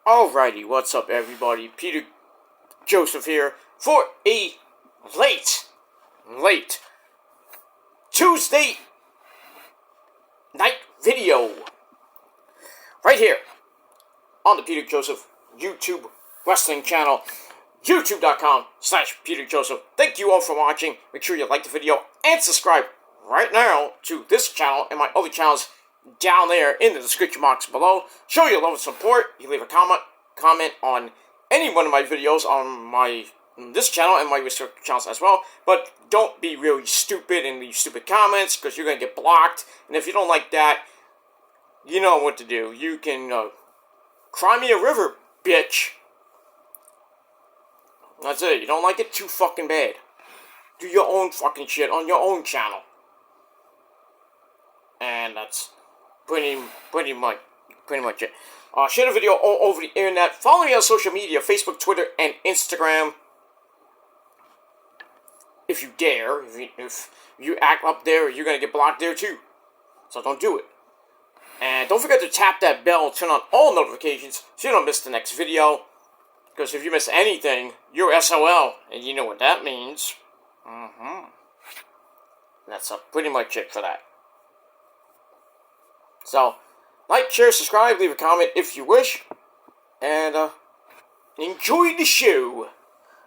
Alrighty, what's up everybody? Peter Joseph here for a late Tuesday night video. Right here on the Peter Joseph YouTube wrestling channel. YouTube.com/Peter Joseph. Thank you all for watching. Make sure you like the video and subscribe right now to this channel and my other channels down there in the description box below. Show your love and support. You leave a comment on any one of my videos on this channel and my restricted channels as well. But don't be really stupid and leave stupid comments because you're going to get blocked. And if you don't like that, you know what to do. You can cry me a river, bitch. That's it. You don't like it? Too fucking bad. Do your own fucking shit on your own channel. And that's pretty much it. Share the video all over the internet. Follow me on social media, Facebook, Twitter, and Instagram. If you dare. If you act up there, you're going to get blocked there too. So don't do it. And don't forget to tap that bell, turn on all notifications so you don't miss the next video. Because if you miss anything, you're SOL. And you know what that means. That's pretty much it for that. So, like, share, subscribe, leave a comment if you wish. And, enjoy the show.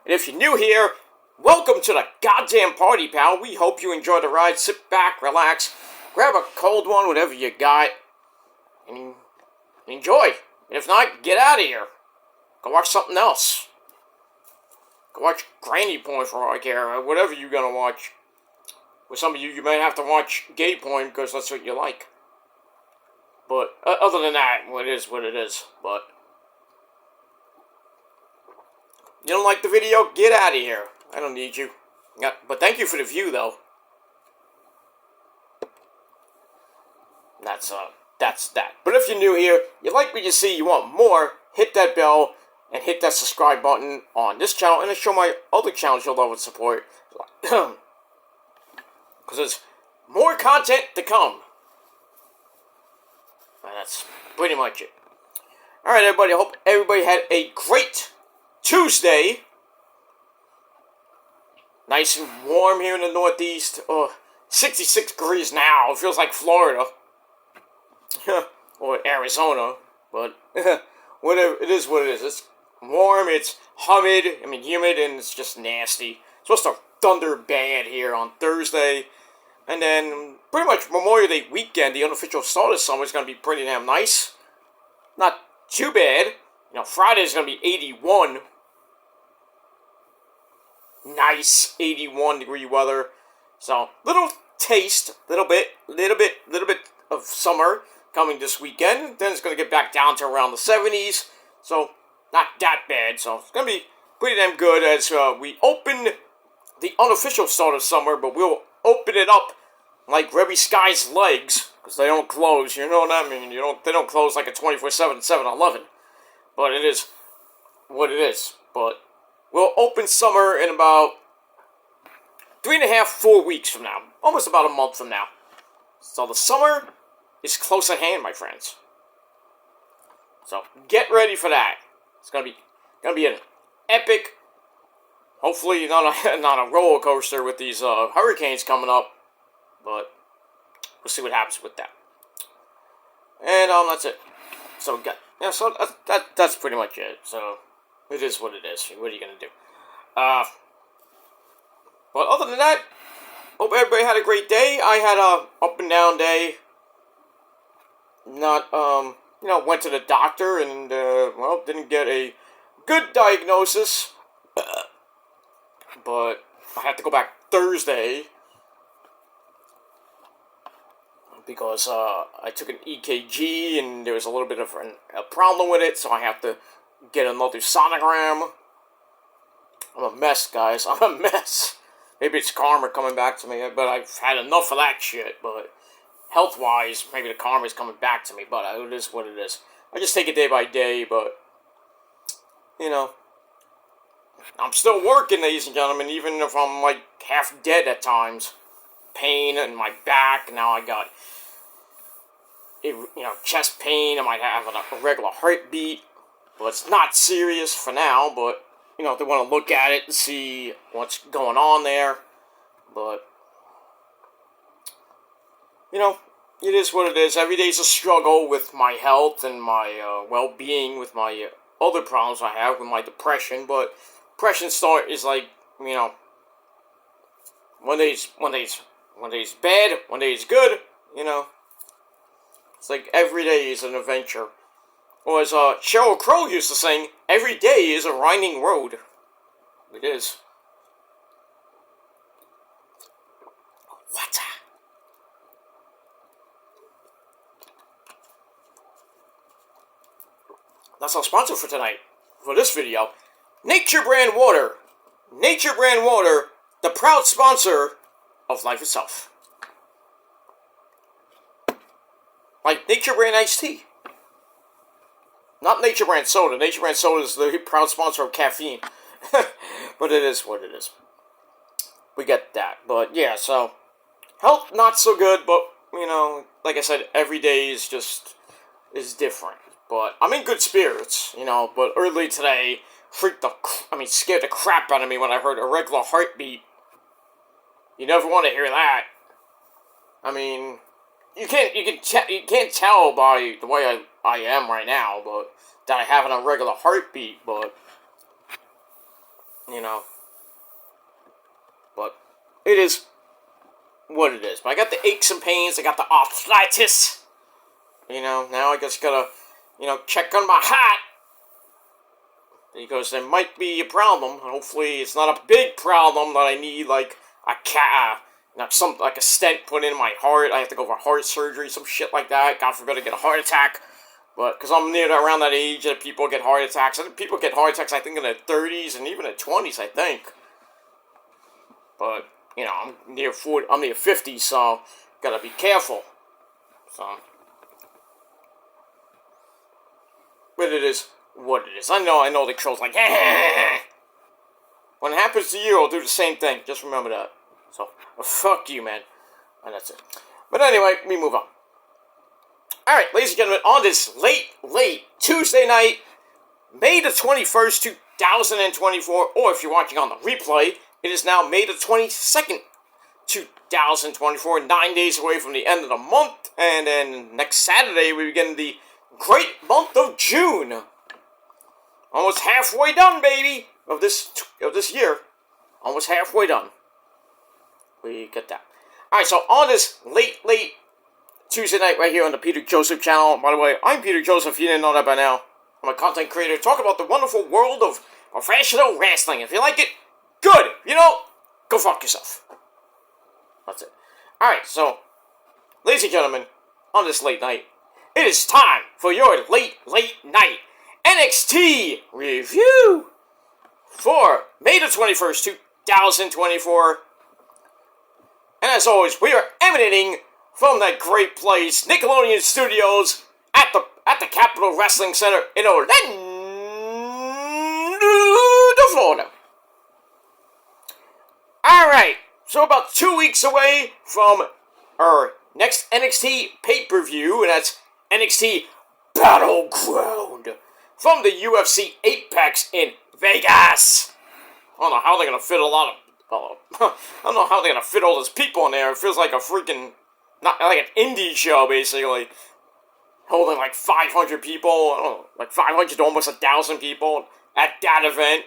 And if you're new here, welcome to the goddamn party, pal. We hope you enjoy the ride. Sit back, relax, grab a cold one, whatever you got, and enjoy. And if not, get out of here. Go watch something else. Go watch granny porn for all I care, or whatever you're gonna watch. With some of you, you may have to watch gay porn because that's what you like. But other than that, it is what it is. But you don't like the video? Get out of here. I don't need you. Yeah, but thank you for the view, though. That's that. But if you're new here, you like what you see, you want more, hit that bell and hit that subscribe button on this channel and show my other channels you'll love and support. Because there's more content to come. And that's pretty much it. Alright, everybody. I hope everybody had a great Tuesday. Nice and warm here in the Northeast. 66 degrees now. It feels like Florida. Or Arizona. But whatever. It is what it is. It's warm. It's humid. Humid, and it's just nasty. It's supposed to thunder bad here on Thursday. And then, pretty much Memorial Day weekend, the unofficial start of summer is going to be pretty damn nice. Not too bad. Friday is going to be 81. Nice 81 degree weather. So, little taste, little bit of summer coming this weekend. Then it's going to get back down to around the 70s. So, not that bad. So, it's going to be pretty damn good as we open the unofficial start of summer, but we'll open it up like Rebby Sky's legs, because they don't close, you know what I mean? They don't close like a 24/7 7-Eleven. But it is what it is. But we'll open summer in about 3.5, 4 weeks from now. Almost about a month from now. So the summer is close at hand, my friends. So get ready for that. It's gonna be an epic, hopefully not a roller coaster with these hurricanes coming up. But we'll see what happens with that. And that's it. So that's pretty much it. So it is what it is. What are you gonna do? But other than that, hope everybody had a great day. I had a up and down day. Not went to the doctor and didn't get a good diagnosis. But I have to go back Thursday. Because I took an EKG and there was a little bit of a problem with it, so I have to get another sonogram. I'm a mess, guys. I'm a mess. Maybe it's karma coming back to me, but I've had enough of that shit. But health-wise, maybe the karma is coming back to me, but it is what it is. I just take it day by day, but I'm still working, ladies and gentlemen, even if I'm like half dead at times. Pain in my back. Now I got chest pain. I might have a regular heartbeat. But it's not serious for now, but, you know, they want to look at it and see what's going on there. But, you know, it is what it is. Every day's a struggle with my health and my well-being, with my other problems I have, with my depression. But depression is like, you know, one day's bad, one day's good, you know. It's like every day is an adventure. Or as Sheryl Crow used to sing, every day is a winding road. It is. What? That's our sponsor for tonight, for this video. Nature Brand Water. Nature Brand Water, the proud sponsor of life itself. Like Nature Brand Iced Tea. Not Nature Brand Soda. Nature Brand Soda is the proud sponsor of caffeine. But it is what it is. We get that. But yeah, so health not so good, but you know, like I said, every day is different. But I'm in good spirits, you know, but early today scared the crap out of me when I heard irregular heartbeat. You never want to hear that. I mean, you can't tell by the way I am right now, but that I have an irregular heartbeat, but you know, but it is what it is. But I got the aches and pains, I got the arthritis, you know, now I just gotta, you know, check on my heart, because there might be a problem. Hopefully it's not a big problem that I need, like a stent put in my heart. I have to go for heart surgery, some shit like that. God forbid I get a heart attack. But, because I'm around that age that people get heart attacks. I think people get heart attacks, I think, in their 30s and even their 20s, I think. But, you know, I'm near 50, so gotta be careful. So, but it is what it is. I know the trolls like, when it happens to you, I'll do the same thing. Just remember that. So, fuck you, man. And that's it. But anyway, we move on. Alright, ladies and gentlemen, on this late Tuesday night, May the 21st, 2024, or if you're watching on the replay, it is now May the 22nd, 2024, 9 days away from the end of the month, and then next Saturday we begin the great month of June. Almost halfway done, baby, of this year. Almost halfway done. We get that. Alright, so on this late Tuesday night right here on the Peter Joseph channel. By the way, I'm Peter Joseph, if you didn't know that by now. I'm a content creator. Talk about the wonderful world of professional wrestling. If you like it, good. If you don't, go fuck yourself. That's it. Alright, so, ladies and gentlemen, on this late night, it is time for your late night NXT review for May the 21st, 2024. And as always, we are emanating from that great place, Nickelodeon Studios, at the Capitol Wrestling Center in Orlando, Florida. Alright, so about 2 weeks away from our next NXT pay-per-view, and that's NXT Battleground from the UFC Apex in Vegas. I don't know how they're gonna fit I don't know how they're gonna fit all those people in there. It feels like a freaking, not like an indie show, basically. Holding like 500 people, I don't know, like 500 to almost 1,000 people at that event.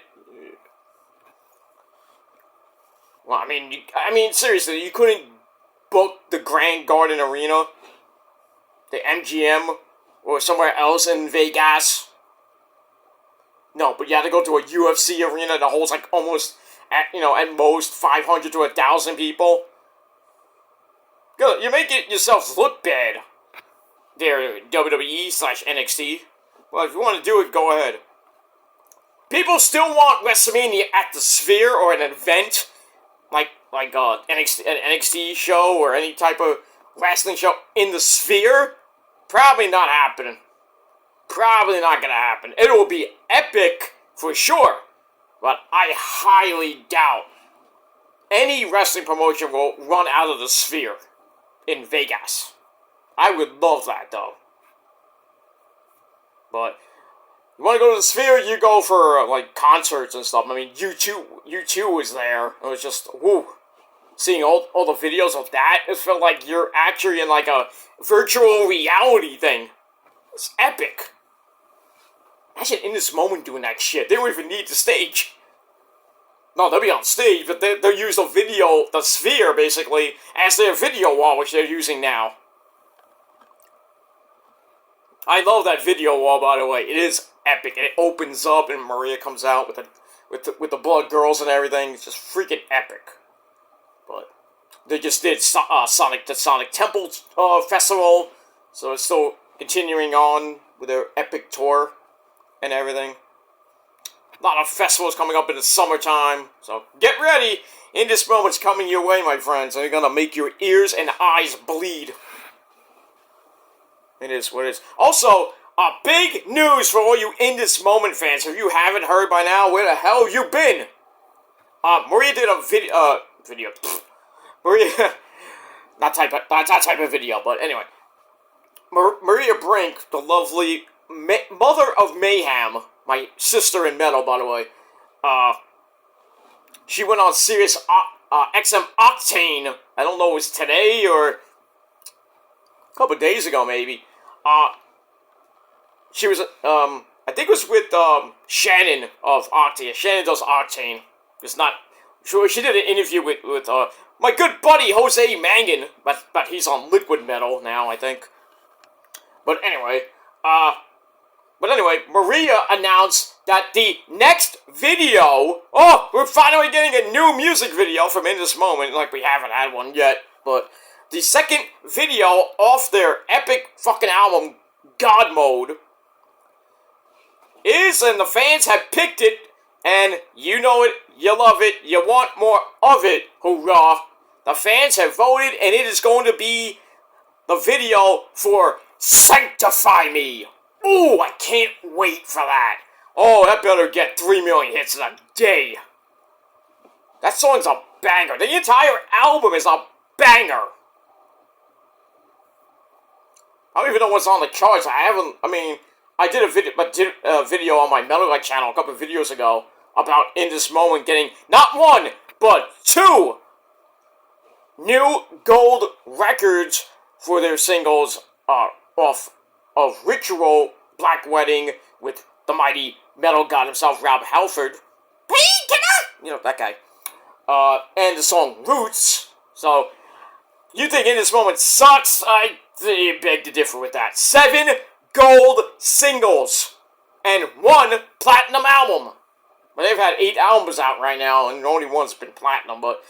Well, I mean, seriously, you couldn't book the Grand Garden Arena, the MGM, or somewhere else in Vegas. No, but you had to go to a UFC arena that holds like almost, at most 500 to 1,000 people. Good, you're making yourselves look bad there, WWE/NXT. Well, if you want to do it, go ahead. People still want WrestleMania at the Sphere or an event, like NXT show or any type of wrestling show in the Sphere. Probably not happening. Probably not gonna happen. It will be epic for sure, but I highly doubt any wrestling promotion will run out of the Sphere in Vegas. I would love that, though. But, You want to go to the Sphere? You go for like concerts and stuff. I mean, U2 was there. It was just woo. Seeing all the videos of that, it felt like you're actually in like a virtual reality thing. It's epic. Imagine In This Moment doing that shit. They don't even need the stage. No, they'll be on stage, but they'll use the Sphere, basically, as their video wall, which they're using now. I love that video wall, by the way. It is epic. It opens up, and Maria comes out with the Blood Girls and everything. It's just freaking epic. But they just did the Sonic Temple Festival, so it's still continuing on with their epic tour and everything. A lot of festivals coming up in the summertime, so get ready. In This Moment's coming your way, my friends, and you're gonna make your ears and eyes bleed. It is what it is. Also, big news for all you In This Moment fans. If you haven't heard by now, where the hell have you been? Maria did a video. Maria, not that type of video, but anyway. Maria Brink, the lovely mother of Mayhem, my sister in metal, by the way, she went on Sirius XM Octane. I don't know if it was today or a couple of days ago, maybe. She was, I think it was with Shannon of Octane. Shannon does Octane. It's not. She did an interview with my good buddy Jose Mangan, but he's on Liquid Metal now, I think. But anyway, Maria announced that the next video, we're finally getting a new music video from In This Moment, like we haven't had one yet, but the second video off their epic fucking album, God Mode, is, and the fans have picked it, and you know it, you love it, you want more of it, hoorah. The fans have voted, and it is going to be the video for Sanctify Me. Ooh, I can't wait for that. Oh, that better get 3 million hits in a day. That song's a banger. The entire album is a banger. I don't even know what's on the charts. I did a video on my Metal Guy channel a couple of videos ago about In This Moment getting not 1, but 2 new gold records for their singles off of Ritual, Black Wedding, with the mighty metal god himself, Rob Halford. Painkiller! You know, that guy. And the song Roots. So, you think In This Moment sucks? I beg to differ with that. 7 gold singles and 1 platinum album. Well, they've had 8 albums out right now, and only one's been platinum, but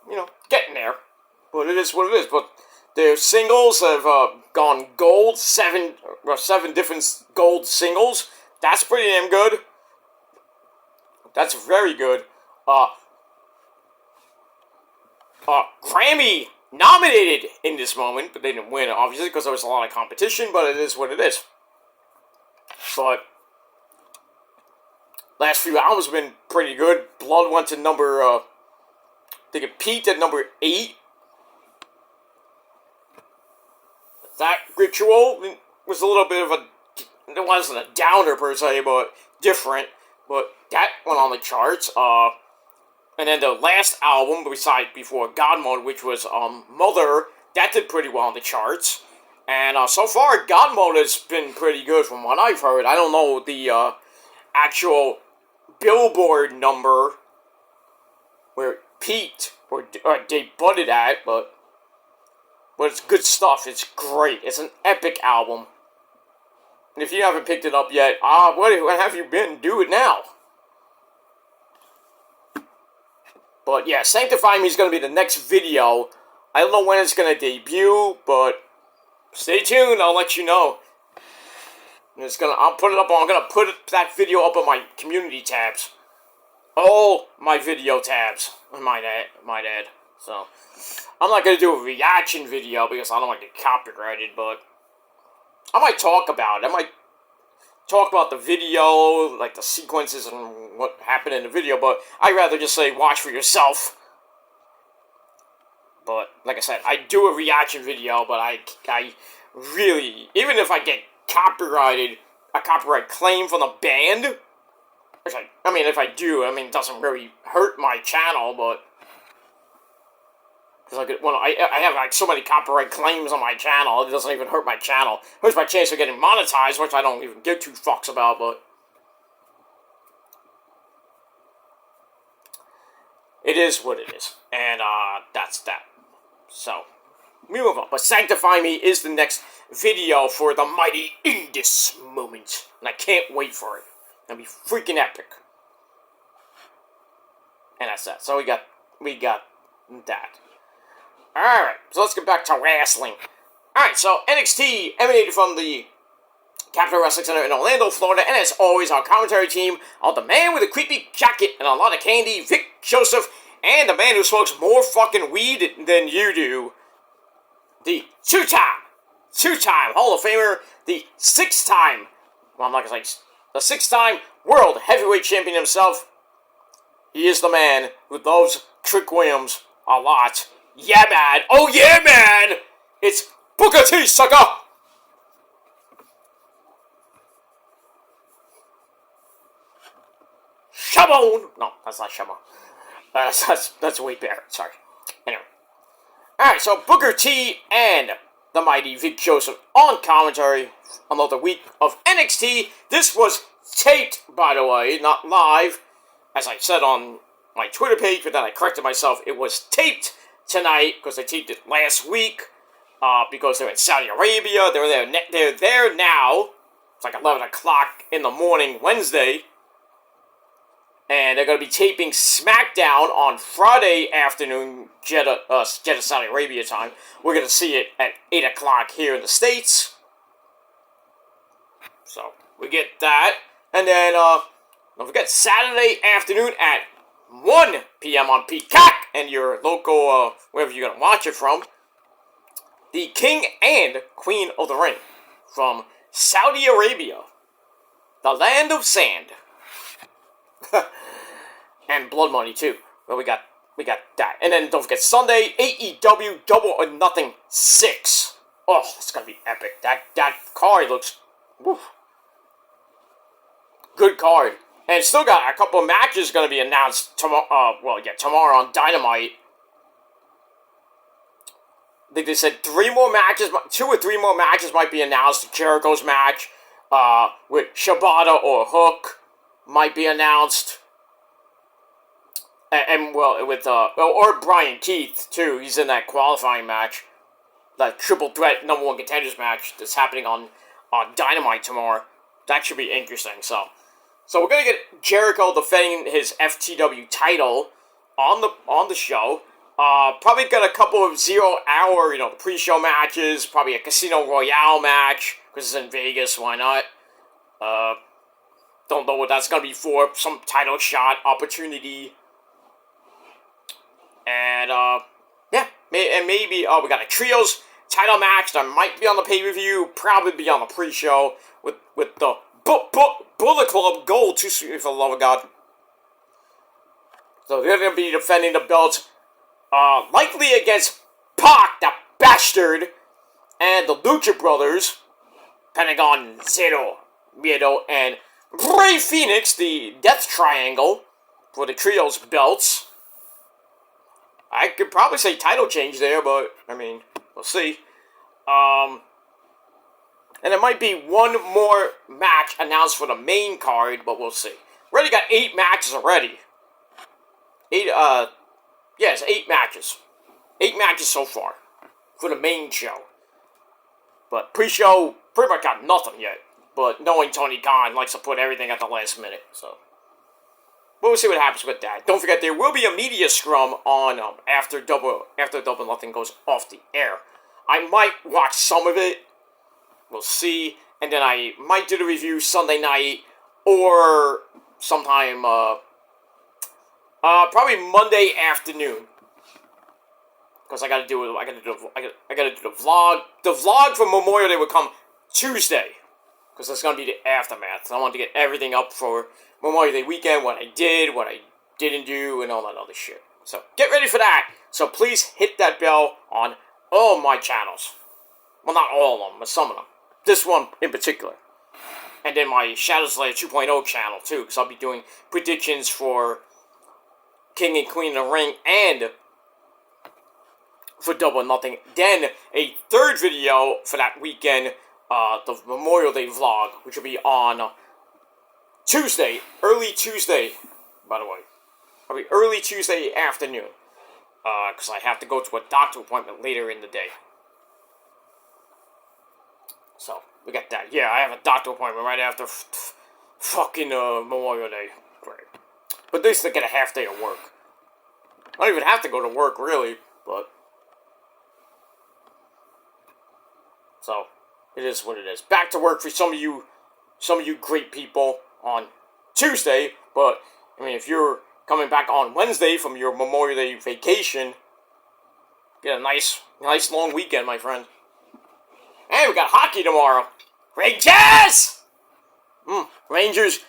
you know, getting there. But it is what it is. But their singles have gone gold, 7 different gold singles. That's pretty damn good. That's very good. Grammy nominated In This Moment, but they didn't win, obviously, because there was a lot of competition, but it is what it is. But last few albums have been pretty good. Blood went to number, I think it peaked at number 8. That Ritual was a little bit of it wasn't a downer per se, but different. But that went on the charts. And then the last album, before God Mode, which was Mother, that did pretty well on the charts. And so far, God Mode has been pretty good from what I've heard. I don't know the actual Billboard number where it peaked or debuted at, but it's good stuff. It's great. It's an epic album. And if you haven't picked it up yet, what have you been? Do it now. But yeah, Sanctify Me is going to be the next video. I don't know when it's going to debut, but stay tuned. I'll let you know. And I'm going to put that video up on my community tabs. All my video tabs, I might add. So, I'm not going to do a reaction video because I don't want to get copyrighted, but I might talk about it. I might talk about the video, like the sequences and what happened in the video, but I'd rather just say watch for yourself. But, like I said, I do a reaction video, but I really, even if I get a copyright claim from the band. Which I mean, if I do, it doesn't really hurt my channel, but because I have like so many copyright claims on my channel, it doesn't even hurt my channel. It hurts my chance of getting monetized, which I don't even give two fucks about, but it is what it is, and that's that. So we move on. But Sanctify Me is the next video for the mighty Indus moment, and I can't wait for it. It'll be freaking epic. And that's that. So we got that. Alright, so let's get back to wrestling. Alright, so NXT emanated from the Capitol Wrestling Center in Orlando, Florida, and as always, our commentary team are the man with a creepy jacket and a lot of candy, Vic Joseph, and the man who smokes more fucking weed than you do, the two-time Hall of Famer, the six-time, well, I'm not gonna say, the six-time World Heavyweight Champion himself. He is the man who loves Trick Williams a lot. Yeah, man! Oh, yeah, man! It's Booker T, sucker! Shabone! No, that's not Shabone. That's way better. Sorry. Anyway. Alright, so Booker T and the mighty Vic Joseph on commentary. Another week of NXT. This was taped, by the way, not live. As I said on my Twitter page, but then I corrected myself. It was taped tonight, because they taped it last week, because they're in Saudi Arabia. They're there now. It's like 11 o'clock in the morning, Wednesday. And they're going to be taping SmackDown on Friday afternoon, Jeddah, Saudi Arabia time. We're going to see it at 8 o'clock here in the States. So, we get that. And then, don't forget, Saturday afternoon at 1 p.m. on Peacock and your local, wherever you're going to watch it from. The King and Queen of the Ring from Saudi Arabia. The land of sand. And blood money, too. Well, we got that. And then, don't forget, Sunday, AEW Double or Nothing 6. Oh, it's going to be epic. That card looks... Woof. Good card. And still got a couple of matches going to be announced tomorrow. Tomorrow on Dynamite. I think they said 2 or 3 more matches might be announced. Jericho's match with Shibata or Hook might be announced. Or Brian Keith too. He's in that qualifying match, that triple threat number 1 contenders match that's happening on Dynamite tomorrow. That should be interesting. So we're gonna get Jericho defending his FTW title on the show. Probably got a couple of 0 hour, the pre-show matches. Probably a Casino Royale match because it's in Vegas. Why not? Don't know what that's gonna be for. Some title shot opportunity. And maybe we got a trios title match that might be on the pay-per-view. Probably be on the pre-show with the Bullet Club Gold, too sweet for the love of God. So they're going to be defending the belts, likely against Pac, the bastard, and the Lucha Brothers, Pentagon Zero, Miedo, and Rey Fenix, the Death Triangle, for the trios belts. I could probably say title change there, but, we'll see. And there might be one more match announced for the main card, but we'll see. We already got 8 matches already. 8 matches. 8 matches so far for the main show. But pre-show, pretty much got nothing yet. But knowing Tony Khan likes to put everything at the last minute, so. But we'll see what happens with that. Don't forget, there will be a media scrum on after Double Nothing goes off the air. I might watch some of it. We'll see. And then I might do the review Sunday night or sometime, probably Monday afternoon. Because I gotta do the vlog. The vlog for Memorial Day will come Tuesday. Because that's gonna be the aftermath. So I want to get everything up for Memorial Day weekend, what I did, what I didn't do, and all that other shit. So get ready for that. So please hit that bell on all my channels. Well, not all of them, but some of them. this one in particular. And then my Shadows Lair 2.0 channel, too, because I'll be doing predictions for King and Queen of the Ring and for Double or Nothing. Then a third video for that weekend, the Memorial Day vlog, which will be on Tuesday, early Tuesday, by the way. It'll be early Tuesday afternoon, because I have to go to a doctor appointment later in the day. So, we got that. Yeah, I have a doctor appointment right after fucking Memorial Day. Great. But at least I get a half day of work. I don't even have to go to work, really, but... So, it is what it is. Back to work for some of you great people on Tuesday, but, I mean, if you're coming back on Wednesday from your Memorial Day vacation, get a nice long weekend, my friend. And we got hockey tomorrow. Rangers! Rangers,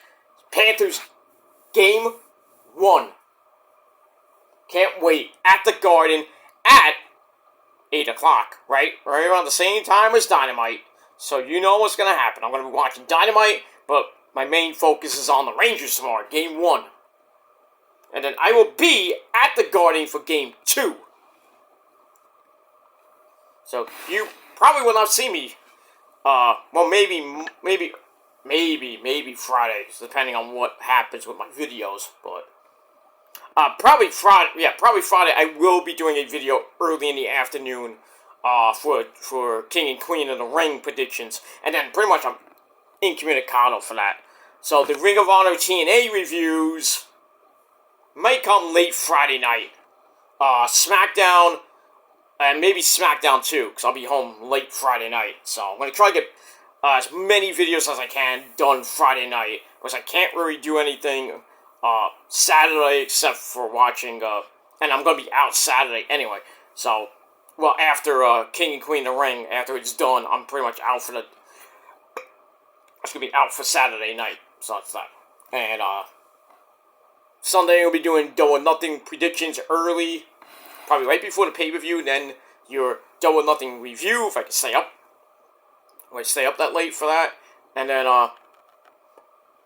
Panthers, game 1. Can't wait. At the Garden at 8 o'clock, right? Right around the same time as Dynamite. So you know what's going to happen. I'm going to be watching Dynamite, but my main focus is on the Rangers tomorrow, game 1. And then I will be at the Garden for game 2. So you probably will not see me. Well, maybe Fridays, depending on what happens with my videos. But probably Friday. Yeah, probably Friday. I will be doing a video early in the afternoon. For King and Queen of the Ring predictions, and then pretty much I'm incommunicado for that. So the Ring of Honor TNA reviews might come late Friday night. SmackDown. And maybe SmackDown too, because I'll be home late Friday night. So I'm going to try to get as many videos as I can done Friday night, because I can't really do anything Saturday except for watching, and I'm going to be out Saturday anyway. So, well, after King and Queen of the Ring, after it's done, I'm pretty much out for the... I'm going to be out for Saturday night, so that's that. And Sunday we'll be doing Double or Nothing predictions early. Probably right before the pay-per-view, then your Double or Nothing review, if I can stay up. I might stay up that late for that. And then,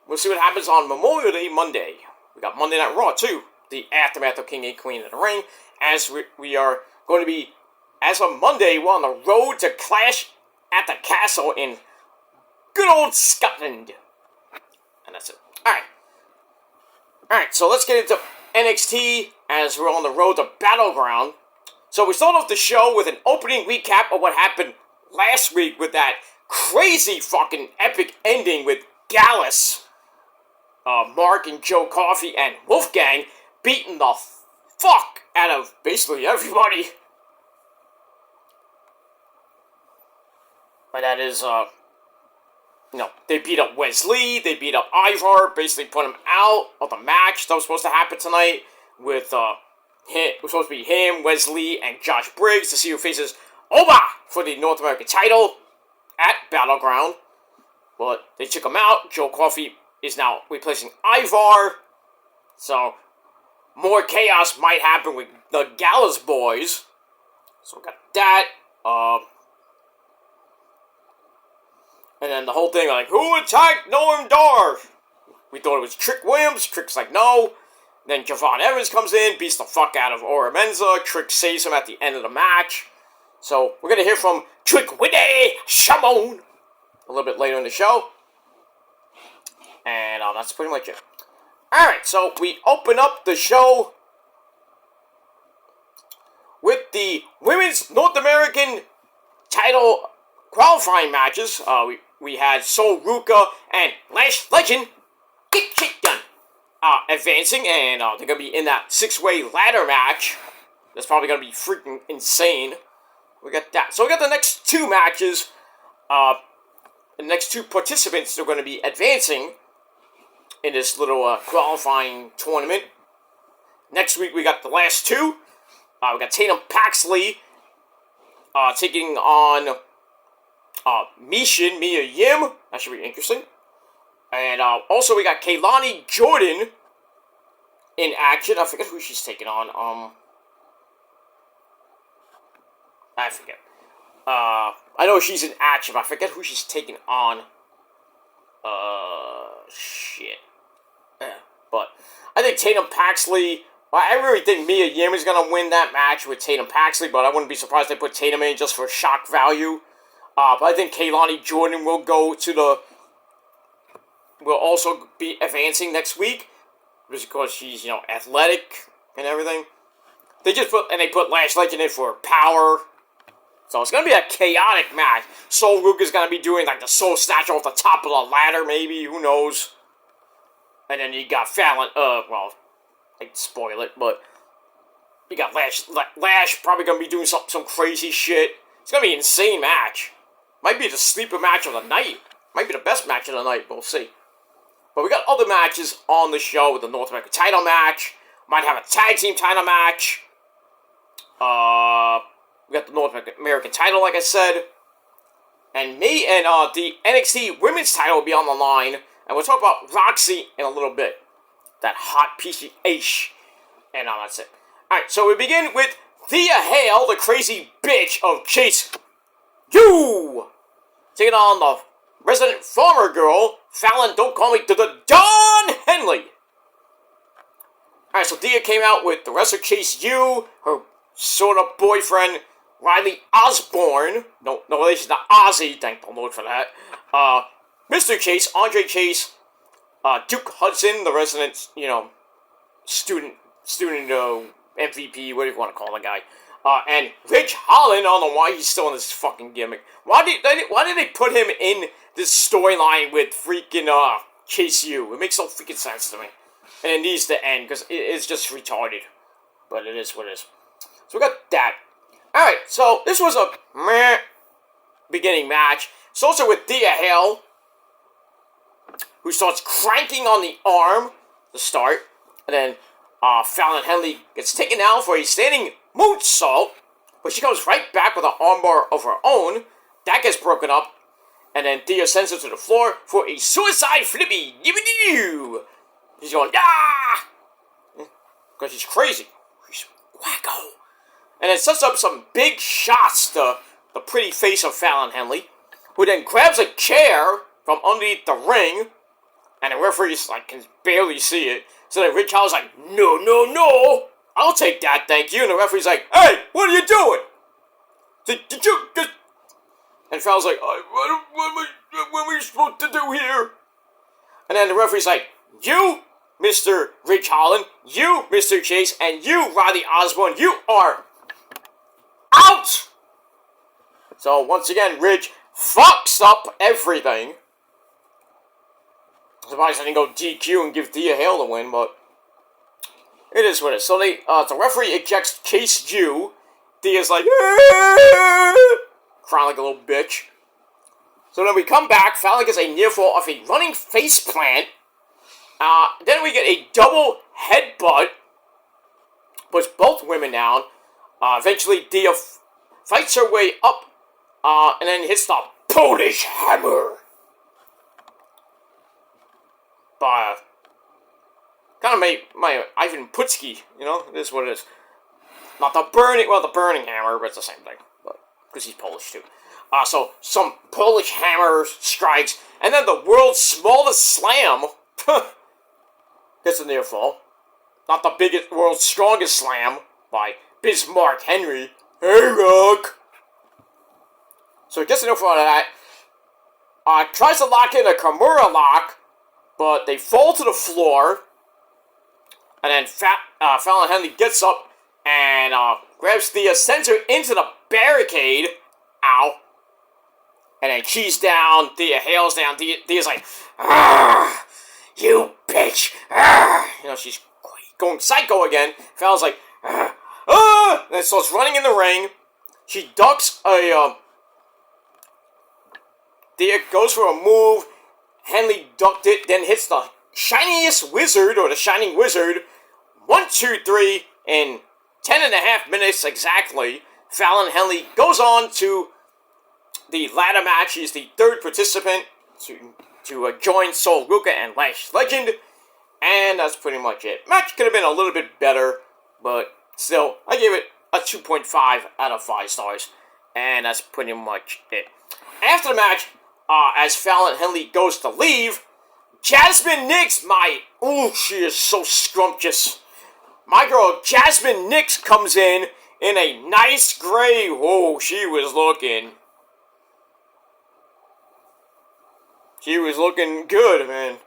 we'll see what happens on Memorial Day Monday. We got Monday Night Raw, too. The aftermath of King and Queen of the Ring. As we are going to be, as of Monday, we're on the road to Clash at the Castle in good old Scotland. And that's it. Alright, so let's get into NXT as we're on the road to Battleground. So we start off the show with an opening recap of what happened last week with that crazy fucking epic ending with Gallus, Mark and Joe Coffey and Wolfgang beating the fuck out of basically everybody. But that is, they beat up Wesley, they beat up Ivar, basically put him out of the match that was supposed to happen tonight with, it was supposed to be him, Wesley, and Josh Briggs to see who faces Oba for the North American title at Battleground. But they took him out. Joe Coffey is now replacing Ivar. So, more chaos might happen with the Gallus boys. So we got that. And then the whole thing, like, who attacked Noam Dar? We thought it was Trick Williams. Trick's like, no. Then Javon Evans comes in, beats the fuck out of Ora Menza. Trick saves him at the end of the match. So, we're going to hear from Trick Willie Shamon a little bit later in the show. And that's pretty much it. Alright, so we open up the show with the Women's North American title qualifying matches. We had Sol Ruka and Lash Legend get shit done. Advancing, and they're going to be in that 6-way ladder match. That's probably going to be freaking insane. We got that. So we got the next two matches. The next two participants are going to be advancing in this little qualifying tournament. Next week we got the last two. We got Tatum Paxley taking on Mia Yim. That should be interesting. And also we got Kaylani Jordan in action. I forget who she's taking on. I forget. I know she's in action, but I forget who she's taking on. Shit. But I think Tatum Paxley. I really think Mia Yim is gonna win that match with Tatum Paxley, but I wouldn't be surprised if they put Tatum in just for shock value. But I think Kaylani Jordan will go to the. Will also be advancing next week, just because she's athletic and everything. They put Lash Legend in for power. So it's going to be a chaotic match. Sol Ruka's going to be doing like the Soul Snatcher off the top of the ladder, maybe. Who knows? And then you got Fallon. Well, I can spoil it, but you got Lash probably going to be doing some crazy shit. It's going to be an insane match. Might be the sleeper match of the night. Might be the best match of the night. We'll see. But we got other matches on the show with the North American title match. Might have a tag team title match. We got the North American title, like I said. And the NXT women's title will be on the line. And we'll talk about Roxy in a little bit. That hot piece of ish. And that's it. Alright, so we begin with Thea Hale, the crazy bitch of Chase U. Taking on the resident farmer girl, Fallon, don't call me, to the Dawn Henley. Alright, so Thea came out with the wrestler Chase U, her sort of boyfriend, Riley Osborne. No relation to Ozzy, thank the Lord for that. Mr. Chase, Andre Chase, Duke Hudson, the resident, student MVP, whatever you want to call the guy. And Ridge Holland, I don't know why he's still in this fucking gimmick. Why did they put him in this storyline with freaking Chase U? It makes no freaking sense to me. And it needs to end, because it's just retarded. But it is what it is. So we got that. Alright, so this was a meh beginning match. It's also with Thea Hale, who starts cranking on the arm to start. And then Fallon Henley gets taken down for a standing moonsault. But she comes right back with an armbar of her own. That gets broken up. And then Thea sends her to the floor for a suicide flippy. She's going, ah! Because she's crazy. She's wacko. And then sets up some big shots to the pretty face of Fallon Henley, who then grabs a chair from underneath the ring, and the referee's can barely see it. So then Rich Howell's like, no, I'll take that, thank you. And the referee's like, hey, what are you doing? Did you just... And Fallon's like, what are we supposed to do here? And then the referee's like, you, Mr. Ridge Holland, you, Mr. Chase, and you, Riley Osborne, you are out! So, once again, Ridge fucks up everything. I'm surprised I didn't go DQ and give Thea Hale the win, but it is what it is. So, the referee ejects Chase U. Thea's like, crying like a little bitch. So then we come back, Fallon gets a near fall off a running face plant. Then we get a double headbutt, puts both women down. Eventually, Thea fights her way up, and then hits the Polish Hammer. But, kind of made my Ivan Putski, it is what it is. Not the Burning Hammer, but it's the same thing, but because he's Polish too. So, some Polish Hammer strikes, and then the world's smallest slam gets a near fall. Not the biggest, world's strongest slam by Bismarck Henry. Hey, Rock! So he gets a near fall out of that. Tries to lock in a Kimura lock, but they fall to the floor. And then Fallon Henley gets up and grabs Thea, sends her into the barricade. Ow. And then she's down, Thea Hale's down, Thea's like, ah, you bitch, ah. She's going psycho again. Fallon's like, ah, and then starts running in the ring. She ducks Thea goes for a move. Henley ducked it, then hits the shiniest wizard, or the shining wizard. 1, 2, 3, in 10.5 minutes exactly. Fallon Henley goes on to the ladder match. He's the third participant to join Sol Ruka and Lash Legend. And that's pretty much it. Match could have been a little bit better, but still, I gave it a 2.5 out of 5 stars. And that's pretty much it. After the match, as Fallon Henley goes to leave, Jasmine Nix, she is so scrumptious. My girl Jasmine Nix comes in a nice gray. Oh, she was looking good, man.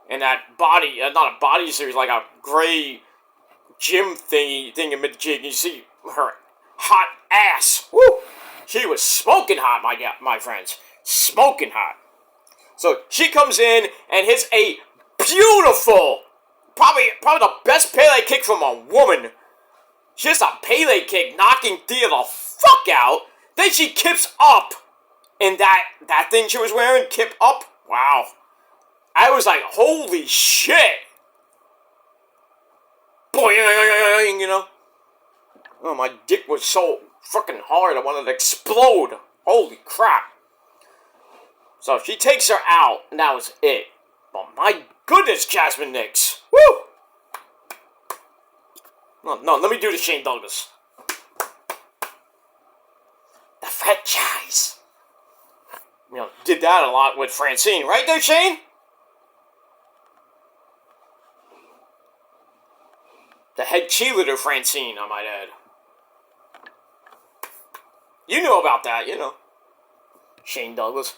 And that body, not a body series, like a gray gym thing in mid-jig. You see her hot ass. Woo! She was smoking hot, my friends. Smoking hot. So she comes in and hits a beautiful, probably the best Pele kick from a woman. She hits a Pele kick, knocking Thea the fuck out. Then she kips up in that thing she was wearing. Kip up. Wow. I was like, holy shit. Boing, you know. Oh, my dick was so fucking hard, I wanted to explode. Holy crap. So she takes her out, and that was it. But my goodness, Jasmine Nix. Woo! No, let me do the Shane Douglas. The franchise. You know, did that a lot with Francine, right there, Shane? The head cheerleader Francine, I might add. You know about that, you know. Shane Douglas.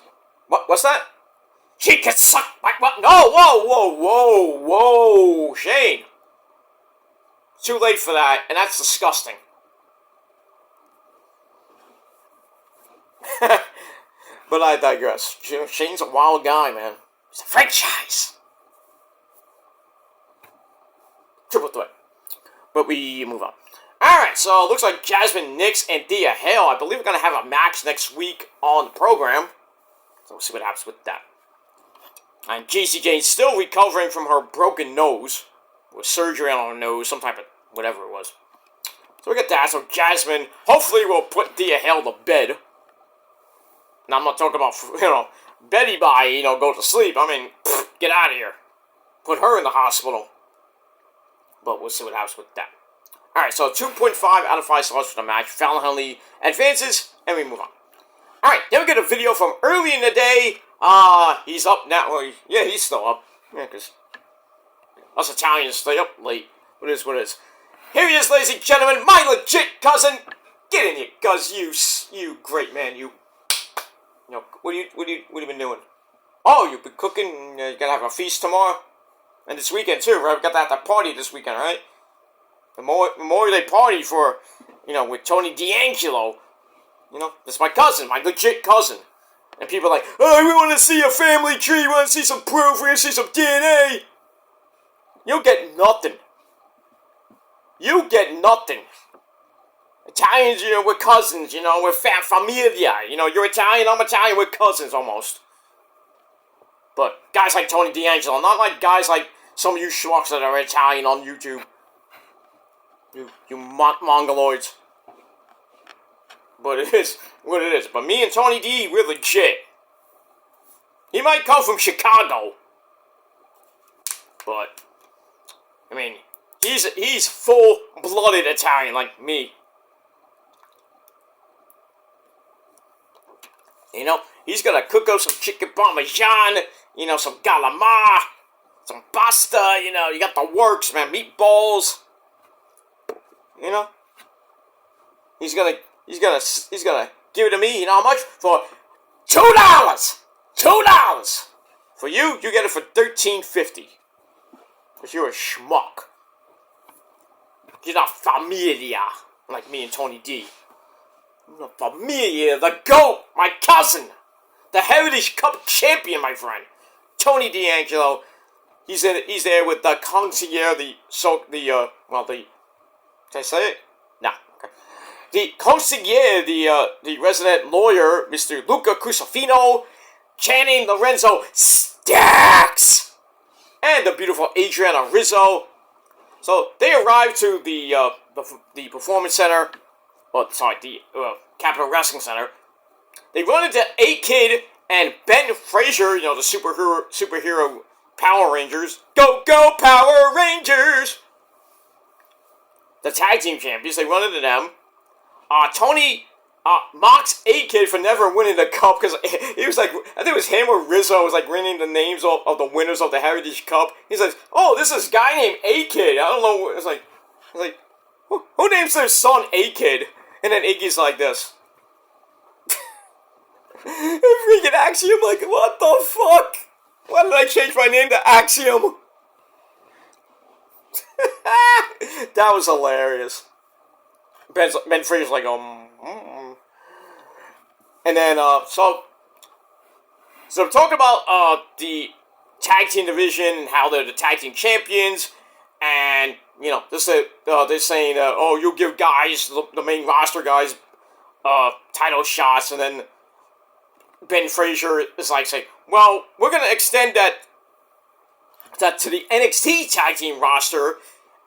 What's that? She can suck my... What? No, whoa, Shane. Too late for that, and that's disgusting. But I digress. Shane's a wild guy, man. It's a franchise. Triple threat. But we move on. Alright, so it looks like Jasmine Nix and Thea Hale, I believe we're going to have a match next week on the program. So we'll see what happens with that. And JC Jane's still recovering from her broken nose. With surgery on her nose, some type of whatever it was. So we got that. So Jasmine, hopefully will put Thea Hale to bed. Now I'm not talking about, Betty Bye, go to sleep. I mean, get out of here. Put her in the hospital. But we'll see what happens with that. Alright, so 2.5 out of 5 stars for the match. Fallon Henley advances, and we move on. Alright, then we get a video from early in the day. He's up now. Well, yeah, he's still up. Yeah, because us Italians stay up late. What is? Here he is, ladies and gentlemen, my legit cousin. Get in here, cuz you great man, you. What have you been doing? Oh, you've been cooking. You gotta have a feast tomorrow, and this weekend too, right? We got that party this weekend, right? The Memorial Day party for, with Tony D'Angelo. That's my cousin, my legit cousin. And people are like, oh, we want to see a family tree, we want to see some proof, we want to see some DNA. You get nothing. You get nothing. Italians, we're cousins, we're familia. You're Italian, I'm Italian, we're cousins almost. But guys like Tony D'Angelo, not like guys like some of you schmucks that are Italian on YouTube. You mongoloids. But it is what it is. But me and Tony D, we're legit. He might come from Chicago. But, I mean, he's full-blooded Italian like me. He's gonna cook up some chicken parmesan, some calamari, some pasta, you got the works, man, meatballs. He's gonna give it to me, how much? For $2! $2! For you get it for $13.50. Because you're a schmuck. You're not familia, like me and Tony D. You're not familia, the GOAT, my cousin. The Heritage Cup champion, my friend. Tony D'Angelo. He's there with the concierge, can I say it? No. Okay. The consigliere, the resident lawyer, Mr. Luca Crucifino, Channing Lorenzo Stacks, and the beautiful Adriana Rizzo. So they arrived to the Performance Center, the Capitol Wrestling Center. They run into A-Kid and Ben Frazier, the superhero Power Rangers. Go Power Rangers! The tag team champions, they run into them. Tony Mox A-Kid for never winning the cup, because he was like, I think it was him or Rizzo was like reading the names of the winners of the Heritage Cup. He's like, oh, this is a guy named A-Kid. I don't know. It's like, who names their son A-Kid? And then Iggy's like this. Freaking Axiom, like, what the fuck? Why did I change my name to Axiom? That was hilarious. Ben Fraser's like, And then, so we're talking about, the tag team division and how they're the tag team champions, and, you know, they're saying, oh, you'll give guys, the main roster guys, title shots, and then Ben Fraser is like saying, well, we're gonna extend that to the NXT tag team roster,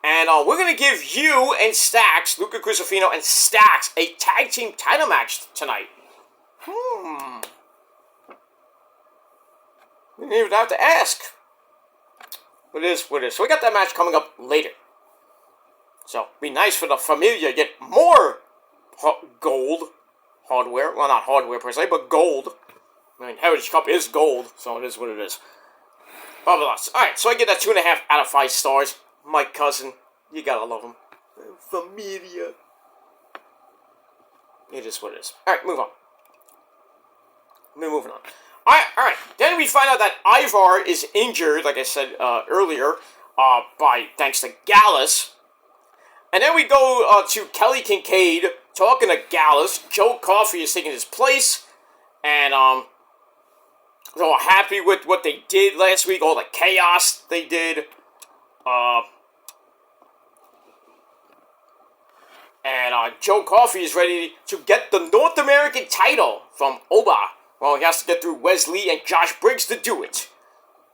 and we're going to give you and Stax, Luca Crucifino and Stax, a tag team title match tonight. We didn't even have to ask. What it is. So we got that match coming up later. So, be nice for the Familia to get more gold hardware. Well, not hardware per se, but gold. I mean, Heritage Cup is gold, so it is what it is. Blah, blah, blah. Alright, so I get that 2.5 out of 5 stars. My cousin, you gotta love him. Familia. It is what it is. Alright, move on. Moving on. Alright. Then we find out that Ivar is injured, like I said earlier, thanks to Gallus. And then we go to Kelly Kincaid talking to Gallus. Joe Coffey is taking his place. And, they're all happy with what they did last week, all the chaos they did. And Joe Coffey is ready to get the North American title from Oba. Well, he has to get through Wesley and Josh Briggs to do it.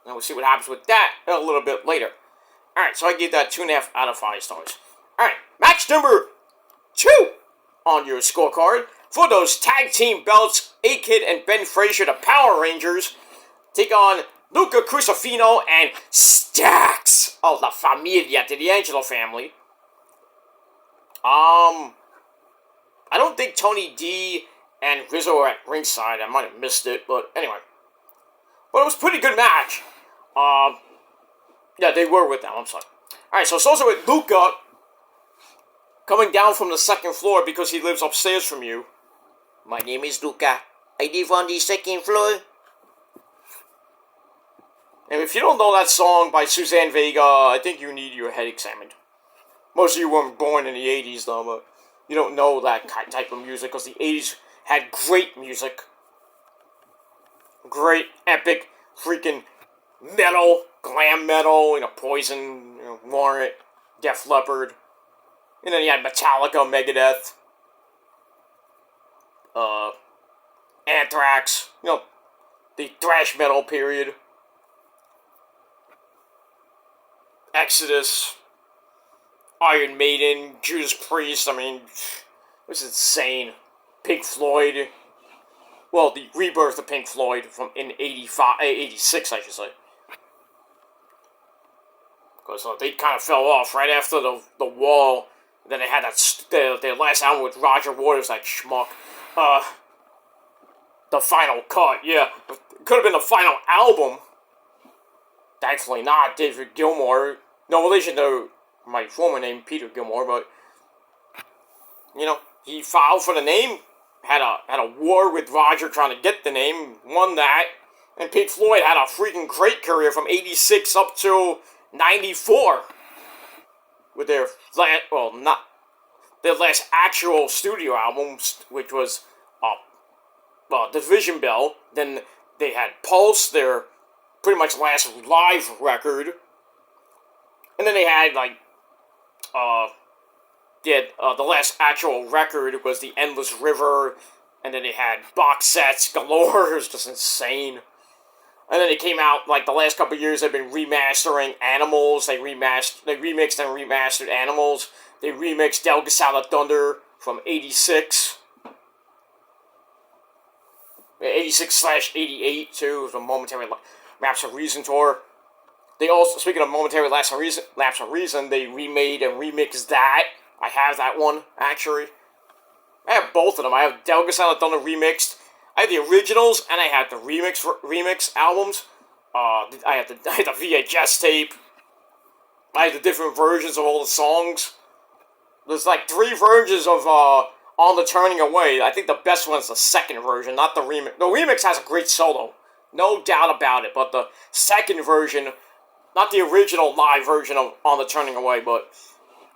And we'll see what happens with that a little bit later. Alright, so I give that 2.5 out of 5 stars. Alright, match number 2 on your scorecard. For those tag team belts, A-Kid and Ben Fraser, the Power Rangers, take on Luca Crucifino and Stax of La Familia, the D'Angelo family. I don't think Tony D and Rizzo were at ringside. I might have missed it, but anyway. But it was a pretty good match. Yeah, they were with them, I'm sorry. Alright, so it's also with Luca coming down from the 2nd floor because he lives upstairs from you. My name is Luca. I live on the 2nd floor. And if you don't know that song by Suzanne Vega, I think you need your head examined. Most of you weren't born in the 80s, though, but you don't know that type of music, because the 80s had great music. Great, epic, freaking metal, glam metal, Poison, Warrant, Def Leppard. And then you had Metallica, Megadeth, Anthrax, the thrash metal period. Exodus, Iron Maiden, Judas Priest, it was insane. Pink Floyd, well, the rebirth of Pink Floyd in 86, I should say. Because they kind of fell off right after the Wall. Then they had their last album with Roger Waters, that schmuck. The Final Cut, yeah. It could have been the final album. Thankfully not. David Gilmour, no relation to my former name, Peter Gilmour, but, he filed for the name, had a war with Roger trying to get the name, won that, and Pink Floyd had a freaking great career from 86 up to 94, with their their last actual studio album, which was, Division Bell. Then they had Pulse, their pretty much last live record, and then they had, the last actual record was The Endless River, and then they had box sets galore. It was just insane. And then they came out, the last couple of years, they've been remastering Animals. They remixed and remastered Animals. They remixed Delga Salad Thunder from 86. 86/88, too, the Momentary Lapse of Reason tour. They also, speaking of Momentary Lapse of Reason, they remade and remixed that. I have that one, actually. I have both of them. I have Delga Sound of Thunder remixed. I have the originals, and I have the remix albums. I have the VHS tape. I have the different versions of all the songs. There's like 3 versions of On the Turning Away. I think the best one is the second version, not the remix. The remix has a great solo, no doubt about it. But the second version, not the original live version of On the Turning Away, but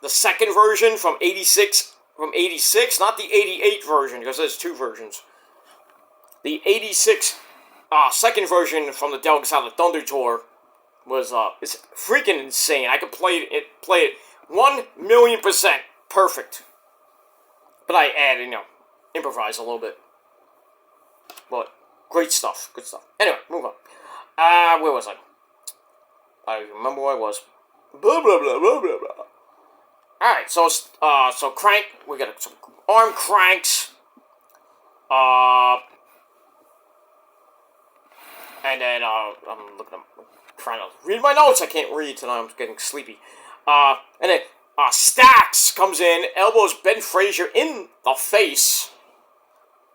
the second version from '86, not the '88 version, because there's 2 versions. The '86 second version from the Delga Sound of Thunder tour was it's freaking insane. I could play it 1,000,000% perfect. But I add, improvise a little bit. But great stuff, good stuff. Anyway, move on. Where was I? I remember where I was. Blah blah blah blah blah blah. All right, so crank. We got some arm cranks. And then I'm trying to read my notes. I can't read tonight. I'm getting sleepy. And then Stax comes in, elbows Ben Frazier in the face.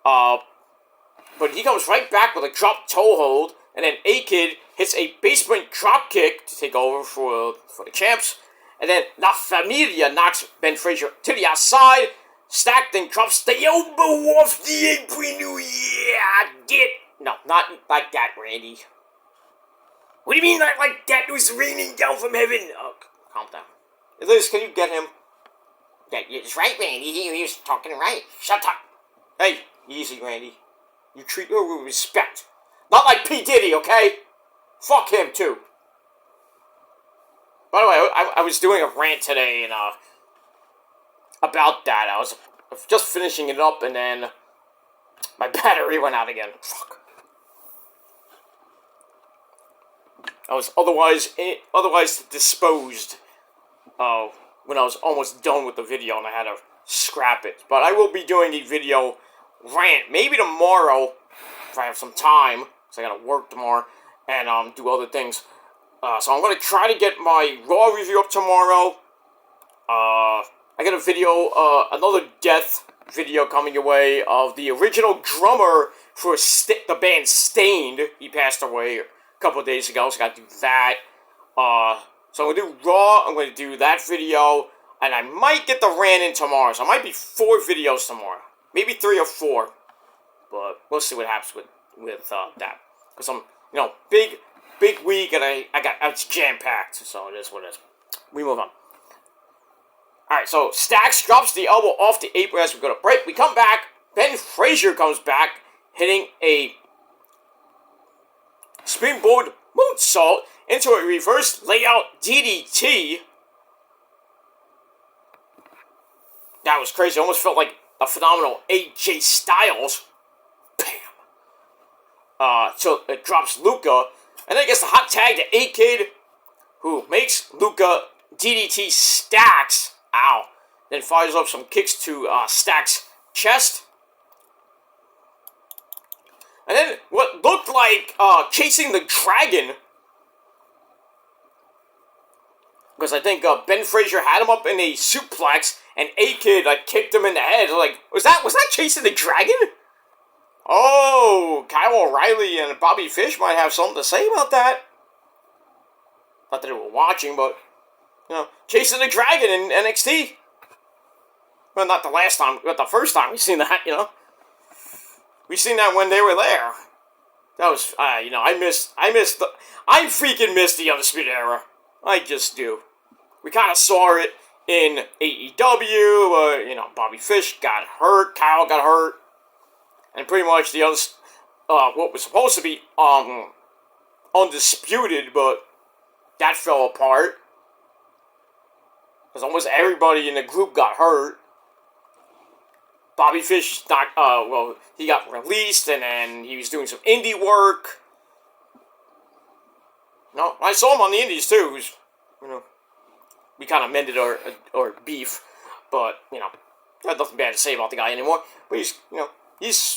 But he comes right back with a drop toe hold, and then A-Kid hits a basement drop kick to take over for the champs. And then La Familia knocks Ben Frazier to the outside. Stack then drops the elbow off the apron. No, not like that, Randy. What do you mean not like that? It was raining down from heaven. Oh, calm down. Liz, can you get him? It's right, Randy. He was talking right. Shut up. Hey, easy, Randy. You treat her with respect. Not like P. Diddy, okay? Fuck him, too. By the way, I was doing a rant today and about that. I was just finishing it up, and then my battery went out again. Fuck. I was otherwise disposed when I was almost done with the video, and I had to scrap it. But I will be doing a video rant maybe tomorrow if I have some time, because I gotta work tomorrow and do other things. So I'm gonna try to get my Raw review up tomorrow. I got a video, another death video coming your way of the original drummer for the band Stained. He passed away a couple of days ago, so I gotta do that. So I'm gonna do Raw, I'm gonna do that video, and I might get the rant in tomorrow. So it might be 4 videos tomorrow. Maybe 3 or 4. But we'll see what happens with that. Because I'm, big week, and it's jam-packed, so it is what it is. We move on. Alright, so Stax drops the elbow off the apron as we go to break. We come back. Ben Frazier comes back, hitting a springboard moonsault into a reverse layout DDT. That was crazy. Almost felt like a phenomenal AJ Styles. Bam. So it drops Luca. And then it gets the hot tag to A-Kid, who makes Luca DDT Stax. Ow. Then fires up some kicks to Stax' chest. And then what looked like chasing the dragon. Because I think Ben Frazier had him up in a suplex, and A-Kid kicked him in the head. Like, was that chasing the dragon? Oh, Kyle O'Reilly and Bobby Fish might have something to say about that. Not that they were watching, but, chasing the dragon in NXT. Well, not the last time, but the first time we've seen that, We've seen that when they were there. That was, I freaking missed the Undisputed Era. I just do. We kind of saw it in AEW, Bobby Fish got hurt, Kyle got hurt. And pretty much the other, what was supposed to be undisputed, but that fell apart. Because almost everybody in the group got hurt. Bobby Fish he got released, and then he was doing some indie work. No, I saw him on the indies too. He was, we kind of mended our beef, but I have nothing bad to say about the guy anymore. But he's, I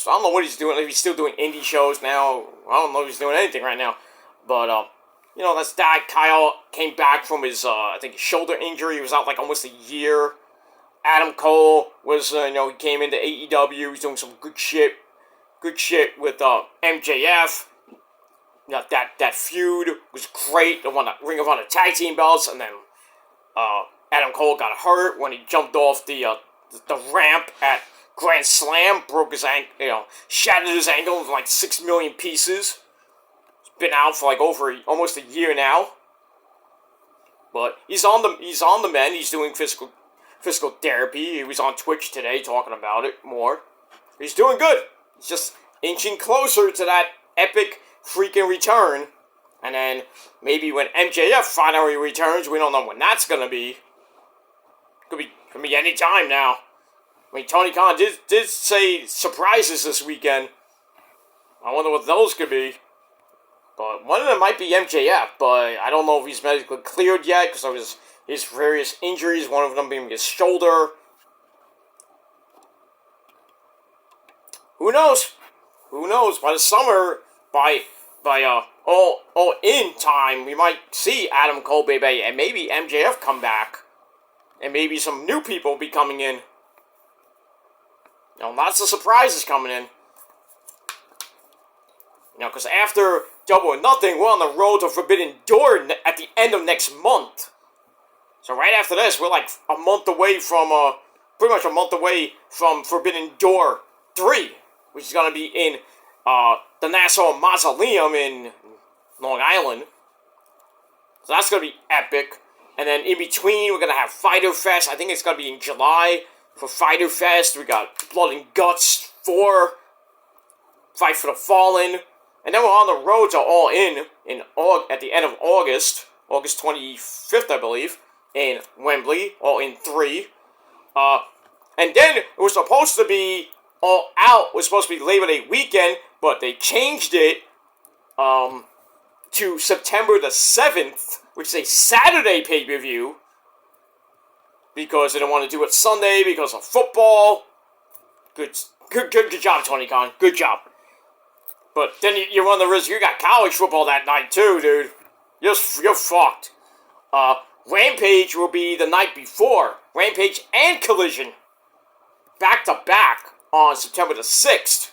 don't know what he's doing. If he's still doing indie shows now, I don't know if he's doing anything right now. But that's that. Kyle came back from his, I think, his shoulder injury. He was out like almost a year Adam Cole was, he came into AEW. He's doing some good shit with MJF. That feud was great. They won the Ring of Honor tag team belts, and then Adam Cole got hurt when he jumped off the ramp at Grand Slam, broke his ankle, shattered his ankle in like 6 million pieces. He's been out for like almost a year now. But he's on the mend. He's doing physical therapy. He was on Twitch today talking about it more. He's doing good. He's just inching closer to that epic freaking return. And then maybe when MJF finally returns, we don't know when that's gonna be. Could be any time now. I mean, Tony Khan did say surprises this weekend. I wonder what those could be. But one of them might be MJF, but I don't know if he's medically cleared yet because of his various injuries, one of them being his shoulder. Who knows? Who knows? By the summer, by all in time, we might see Adam Cole, baby, and maybe MJF come back. And maybe some new people be coming in. Lots of surprises coming in. Because after Double or Nothing, we're on the road to Forbidden Door at the end of next month. So right after this, we're like a month away from, pretty much a month away from Forbidden Door 3, which is going to be in the Nassau Mausoleum in Long Island. So that's going to be epic. And then in between, we're going to have Fyter Fest. I think it's going to be in July for Fyter Fest. We got Blood and Guts 4, Fight for the Fallen. And then we're on the road to All In at the end of August 25th, I believe, in Wembley, All In 3. And then it was supposed to be All Out. It was supposed to be Labor Day weekend, but they changed it to September the 7th, which is a Saturday pay-per-view, because they don't want to do it Sunday because of football. Good job, Tony Khan. Good job. But then you run the risk. You got college football that night too, dude. You're fucked. Rampage will be the night before. Rampage and Collision, back to back on September the 6th.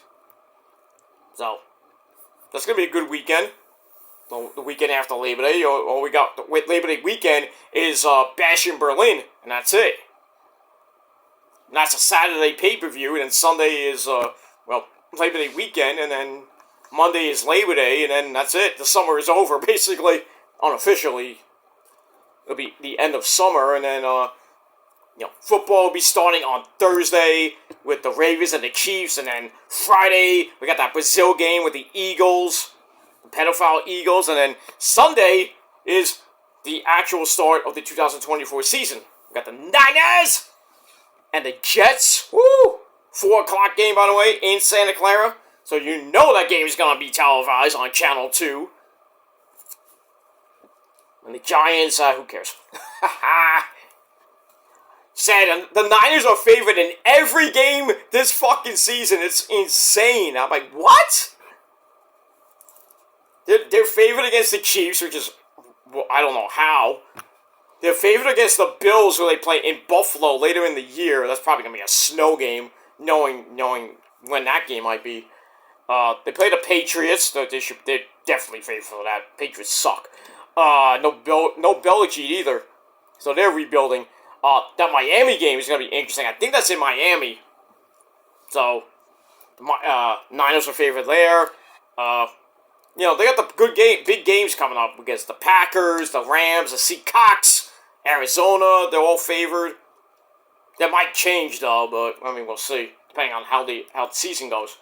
So that's gonna be a good weekend. The weekend after Labor Day, or we got the Labor Day weekend is Bash in Berlin, and that's it. And that's a Saturday pay-per-view, and then Sunday is Labor Day weekend, and then Monday is Labor Day, and then that's it. The summer is over, basically, unofficially. It'll be the end of summer, and then football will be starting on Thursday with the Ravens and the Chiefs, and then Friday we got that Brazil game with the Eagles. Pedophile Eagles, and then Sunday is the actual start of the 2024 season. We got the Niners and the Jets. Woo! 4 o'clock game, by the way, in Santa Clara. So you know that game is going to be televised on Channel 2. And the Giants, who cares? Sad, the Niners are favored in every game this fucking season. It's insane. I'm like, what? They're favored against the Chiefs, which is, I don't know how. They're favored against the Bills, who they play in Buffalo later in the year. That's probably going to be a snow game, knowing when that game might be. They play the Patriots. They're definitely favored for that. Patriots suck. No Belichick either. So they're rebuilding. That Miami game is going to be interesting. I think that's in Miami. So, Niners are favored there. They got the big games coming up against the Packers, the Rams, the Seahawks, Arizona. They're all favored. That might change though, but I mean we'll see, depending on how the season goes.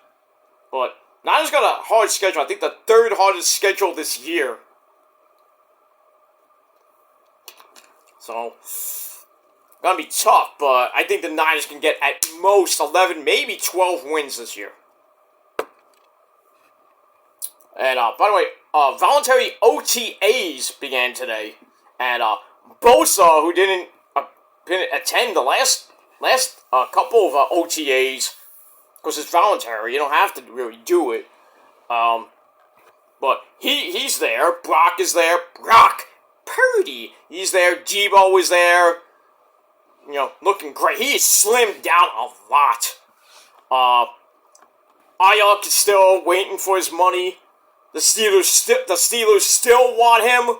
But Niners got a hard schedule. I think the 3rd hardest schedule this year. So gonna be tough, but I think the Niners can get at most 11, maybe 12 wins this year. And, by the way, voluntary OTAs began today. And, Bosa, who didn't attend the last couple of OTAs, because it's voluntary, you don't have to really do it. But he's there. Brock is there. Brock Purdy. He's there. Debo is there. looking great. He is slimmed down a lot. Ayuk is still waiting for his money. The Steelers still want him.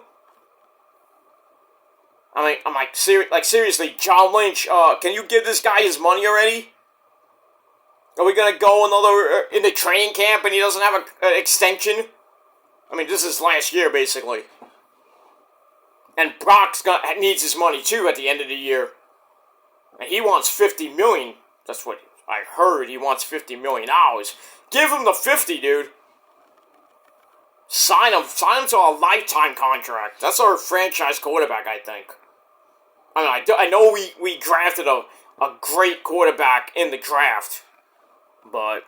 I'm like seriously, John Lynch, can you give this guy his money already? Are we gonna go another in the training camp and he doesn't have an extension? I mean, this is last year basically. And Brock's needs his money too at the end of the year, and he wants $50 million. That's what I heard. He wants $50 million. Give him the 50, dude. Sign him to a lifetime contract. That's our franchise quarterback, I think. I know we drafted a great quarterback in the draft, but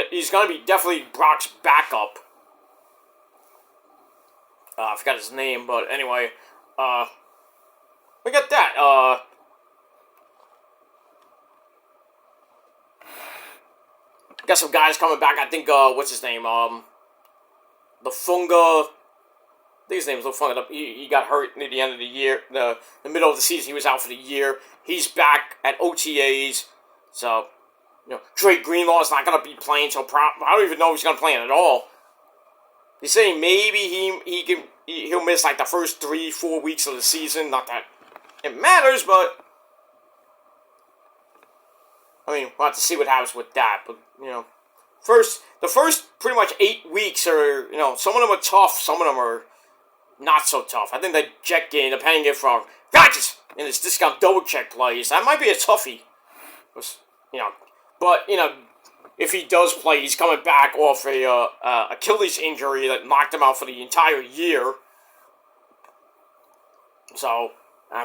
he's going to be definitely Brock's backup. I forgot his name, but anyway, we got that. Got some guys coming back. I think, what's his name? Lafunga. I think his name is Lafunga. He got hurt near the end of the year. The middle of the season, he was out for the year. He's back at OTAs. So, Dre Greenlaw is not going to be playing until I don't even know if he's going to play at all. He's saying maybe he'll miss like the first 3-4 weeks of the season. Not that it matters, but we'll have to see what happens with that. But the first pretty much 8 weeks are some of them are tough, some of them are not so tough. I think the Jet game, depending if Rodgers in his discount double check plays, that might be a toughie. But if he does play, he's coming back off a Achilles injury that knocked him out for the entire year. So,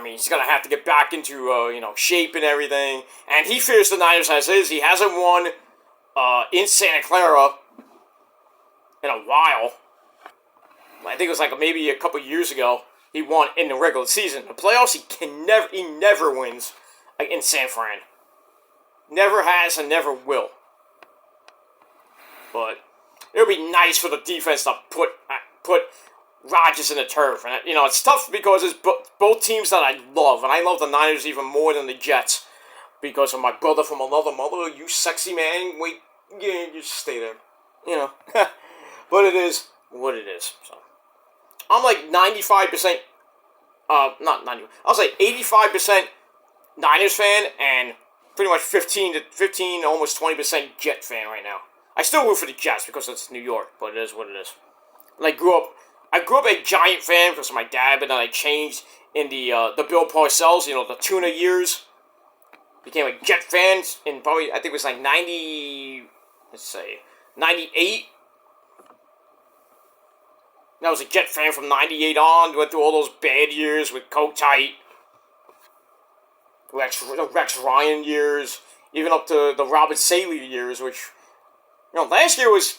he's going to have to get back into, shape and everything. And he fears the Niners as is. He hasn't won in Santa Clara in a while. I think it was maybe a couple years ago. He won in the regular season. The playoffs, he never wins in San Fran. Never has and never will. But it would be nice for the defense to put Rodgers in the turf. And, it's tough because it's both teams that I love. And I love the Niners even more than the Jets. Because of my brother from another mother. You sexy man. Wait, yeah, just stay there. But it is what it is. So I'm like 95%, not 90, I'll say 85% Niners fan and pretty much 15, almost 20% Jet fan right now. I still root for the Jets because it's New York, but it is what it is. And I grew up a Giant fan because of my dad, but then I changed in the Bill Parcells, the Tuna years. Became a Jet fan in probably, I think it was 98. I was a Jet fan from 98 on, went through all those bad years with Kotite, Rex Ryan years, even up to the Robert Saley years, which, last year was,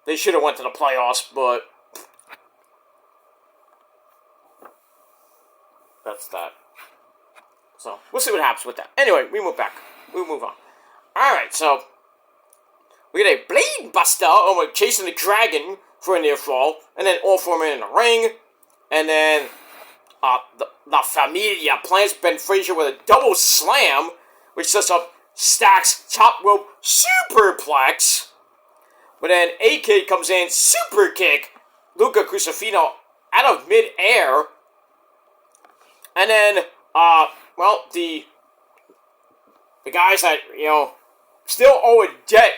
they should have went to the playoffs, but that's that. So, we'll see what happens with that. Anyway, we move on. Alright, so we get a Blade Buster chasing the dragon for a near fall, and then all four men in the ring, and then La Familia plants Ben Frazier with a double slam, which sets up Stacks top rope superplex. But then AK comes in, super kick Luca Crucifino out of mid-air. And then, the guys that, still owe a debt,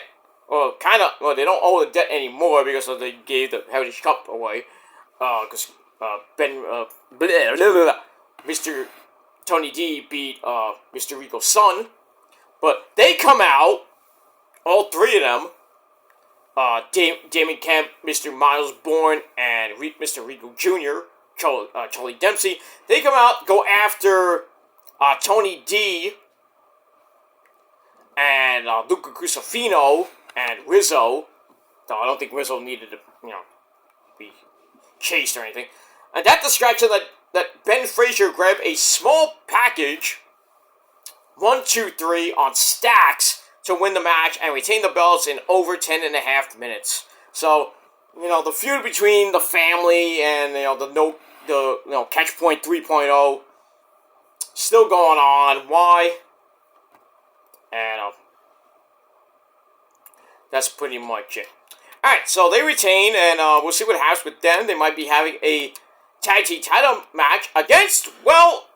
they don't owe a debt anymore because they gave the Heritage Cup away. Because Mr. Tony D beat Mr. Rico's son. But they come out, all three of them, Damon Kemp, Mr. Miles Bourne, and Mr. Rico Jr., Charlie Dempsey. They come out, go after Tony D and Luca Crucifino and Rizzo. Though I don't think Rizzo needed to, be chased or anything. And that distraction that Ben Frazier grabbed a small package, 1, 2, 3 on Stacks to win the match and retain the belts in over 10.5 minutes. So, the feud between the family and, the Catch Point 3.0 still going on. Why? And that's pretty much it. Alright, so they retain, and we'll see what happens with them. They might be having a tag team title match against, well,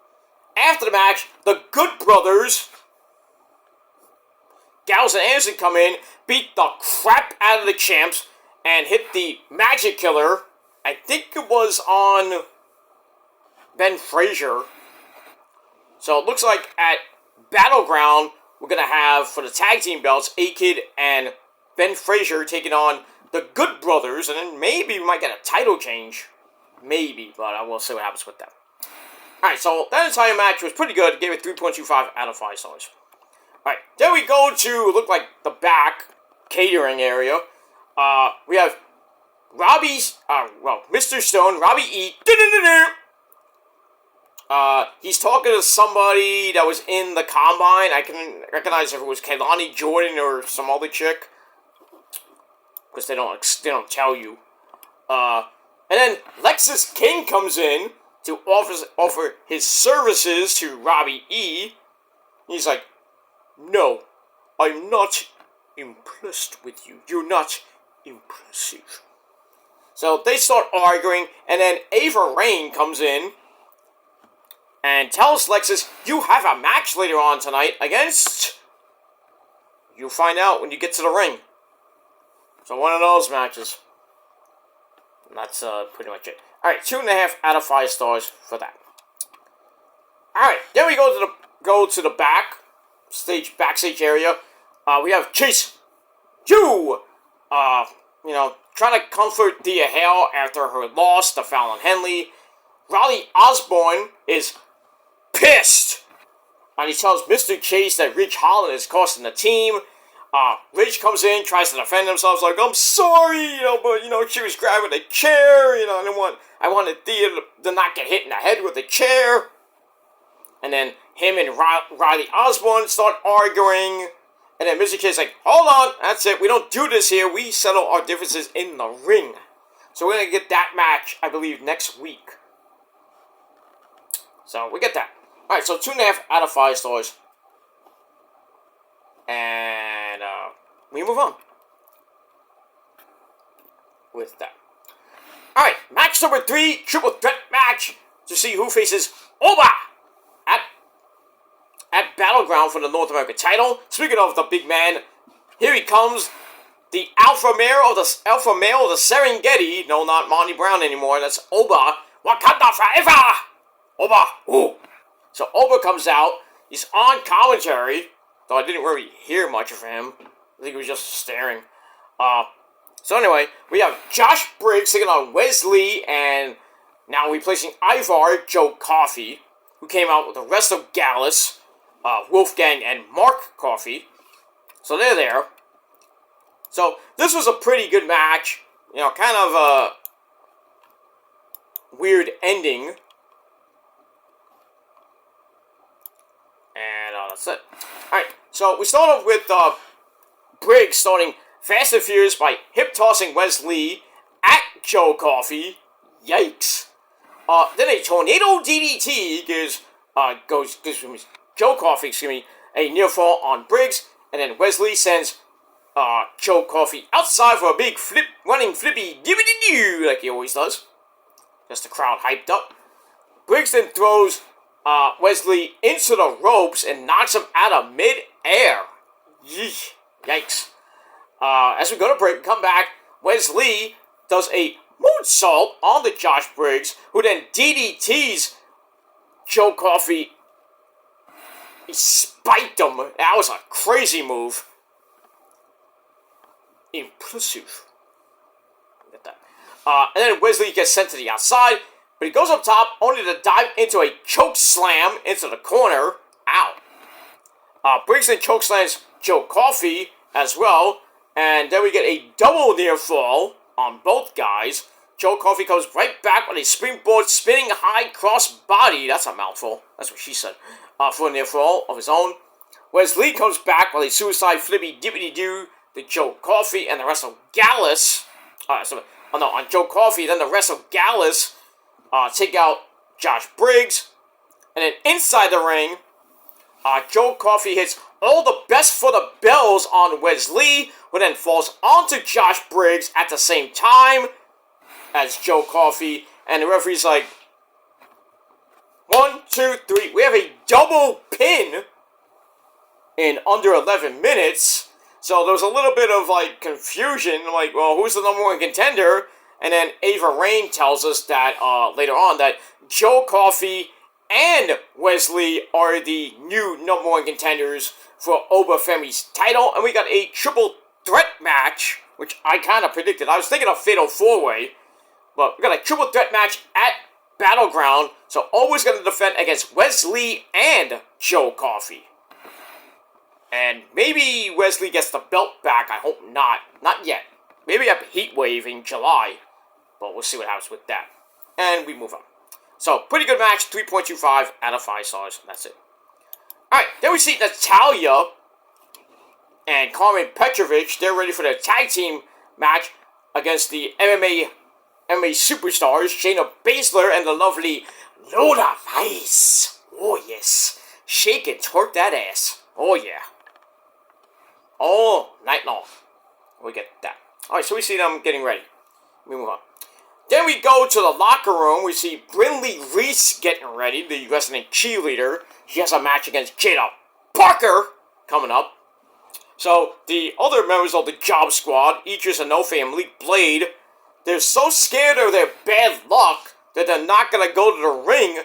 after the match, the Good Brothers. Gallows and Anderson come in, beat the crap out of the champs, and hit the Magic Killer. I think it was on Ben Frazier. So it looks like at Battleground, we're going to have, for the tag team belts, A-Kid and Ben Frazier taking on the Good Brothers, and then maybe we might get a title change. Maybe, but I will see what happens with that. Alright, so that entire match was pretty good. Gave it 3.25 out of 5 stars. Alright, then we go to, look like the back catering area. We have Robbie's, Mr. Stone, Robbie E. He's talking to somebody that was in the Combine. I can recognize if it was Kaylani Jordan or some other chick. Because they don't tell you. And then Lexis King comes in to offer his services to Robbie E. He's like, no, I'm not impressed with you. You're not impressive. So they start arguing, and then Ava Raine comes in and tells Lexis, you have a match later on tonight against... You'll find out when you get to the ring. So one of those matches. And that's pretty much it. Alright, 2.5 out of 5 stars for that. Alright, then we go to the backstage area. We have Chase U, trying to comfort Thea Hale after her loss to Fallon Henley. Riley Osborne is pissed, and he tells Mr. Chase that Ridge Holland is costing the team. Ridge comes in, tries to defend himself, like, I'm sorry, but, she was grabbing the chair, I wanted Thea to not get hit in the head with the chair. And then him and Riley Osborne start arguing, and then Mr. Chase is like, hold on, that's it, we don't do this here, we settle our differences in the ring. So we're going to get that match, I believe, next week. So we get that. Alright, so 2.5 out of 5 stars. And we move on with that. Alright, match number 3, triple threat match to see who faces Oba at Battleground for the North American title. Speaking of the big man, here he comes, the alpha male of the Serengeti. No, not Monty Brown anymore. That's Oba. Wakanda forever. Oba. Ooh. So Oba comes out. He's on commentary, though I didn't really hear much of him. I think he was just staring. So anyway, we have Josh Briggs taking on Wesley, and now replacing Ivar, Joe Coffey, who came out with the rest of Gallus, Wolfgang, and Mark Coffey. So they're there. So this was a pretty good match. Kind of a weird ending. And that's it. Alright, so we start off with Briggs starting Fast and Furious by hip-tossing Wesley at Joe Coffey. Yikes. Then a tornado DDT gives Joe Coffey, a near fall on Briggs, and then Wesley sends Joe Coffey outside for a big running flippy dibbity-doo, like he always does. Just the crowd hyped up. Briggs then throws Wesley into the ropes and knocks him out of mid-air. Yikes. As we go to break and come back, Wesley does a moonsault on the Josh Briggs, who then DDTs Joe Coffey. He spiked him. That was a crazy move. Impressive. Get that. And then Wesley gets sent to the outside, but he goes up top only to dive into a choke slam into the corner. Ow. Briggs then choke slams Joe Coffey as well, and then we get a double near fall on both guys. Joe Coffey comes right back with a springboard spinning high cross body. That's a mouthful. That's what she said. For a near fall of his own. Wesley comes back with a suicide flippy dippity doo to Joe Coffey and the rest of Gallus. On Joe Coffey, then the rest of Gallus take out Josh Briggs. And then inside the ring, Joe Coffey hits all the best for the bells on Wes Lee, who then falls onto Josh Briggs at the same time as Joe Coffey. And the referee's like, 1, 2, 3. We have a double pin in under 11 minutes. So there was a little bit of like confusion. Like, well, who's the number one contender? And then Ava Raine tells us that later on that Joe Coffey and Wes Lee are the new number one contenders for Oba Femi's title. And we got a triple threat match, which I kind of predicted. I was thinking of Fatal 4-Way, but we got a triple threat match at Battleground. So Oba's going to defend against Wes Lee and Joe Coffey. And maybe Wes Lee gets the belt back. I hope not. Not yet. Maybe at Heatwave in July. But we'll see what happens with that. And we move on. So, pretty good match. 3.25 out of 5 stars. That's it. Alright, then we see Natalya and Carmen Petrovich. They're ready for their tag team match against the MMA superstars, Shayna Baszler and the lovely Lola Vice. Oh, yes. Shake and twerk that ass. Oh, yeah. All night long. We get that. Alright, so we see them getting ready. We move on. Then we go to the locker room. We see Brinley Reese getting ready, the wrestling cheerleader. She has a match against Jada Parker coming up. So, the other members of the Job Squad, Idris and No Family, Blade, they're so scared of their bad luck that they're not going to go to the ring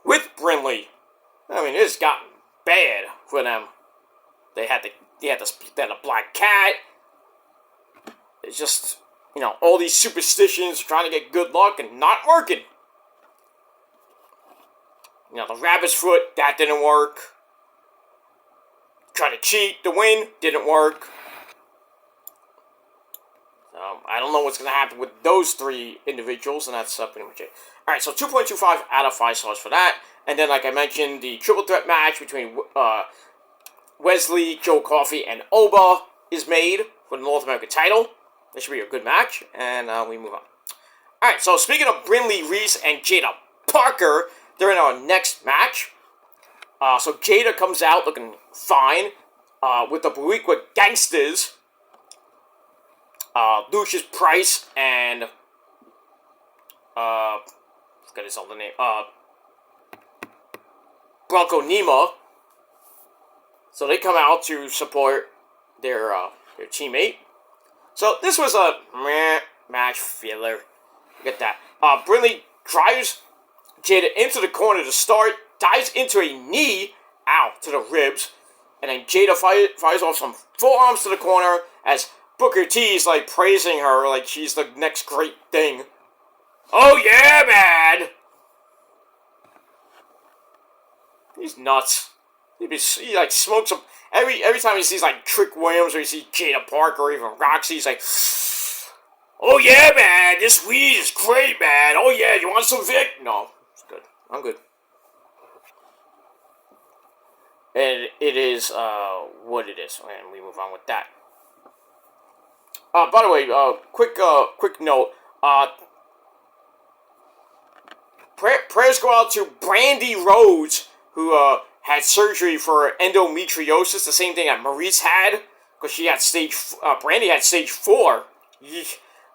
with Brinley. I mean, it's gotten bad for them. They had the Black Cat. It's just, you know, all these superstitions trying to get good luck and not working. You know, the rabbit's foot, that didn't work. Try to cheat to win, didn't work. I don't know what's going to happen with those three individuals, and that's pretty much it. Alright, so 2.25 out of 5 stars for that. And then, like I mentioned, the triple threat match between Wes Lee, Joe Coffey, and Oba is made for the North American title. This should be a good match, and we move on. Alright, so speaking of Brinley Reese and Jada Parker, they're in our next match. So Jada comes out looking fine with the Boricua Gangsters. Lucius Price and forget his other name. Bronco Nima. So they come out to support their teammate. So this was a match filler. Get that. Brinley drives Jada into the corner to start, dives into a knee, to the ribs, and then Jada fires off some forearms to the corner as Booker T is like praising her like she's the next great thing. Oh yeah, man! He's nuts. He like smokes some. Every time he sees like Trick Williams or he sees Jada Parker or even Roxy, he's like, oh yeah, man, this weed is great, man. Oh yeah, you want some Vic? No, it's good. I'm good. And it is what it is, and we move on with that. By the way, quick note. Prayers go out to Brandy Rhodes, who had surgery for endometriosis, the same thing that Maurice had, because she had Brandy had stage 4.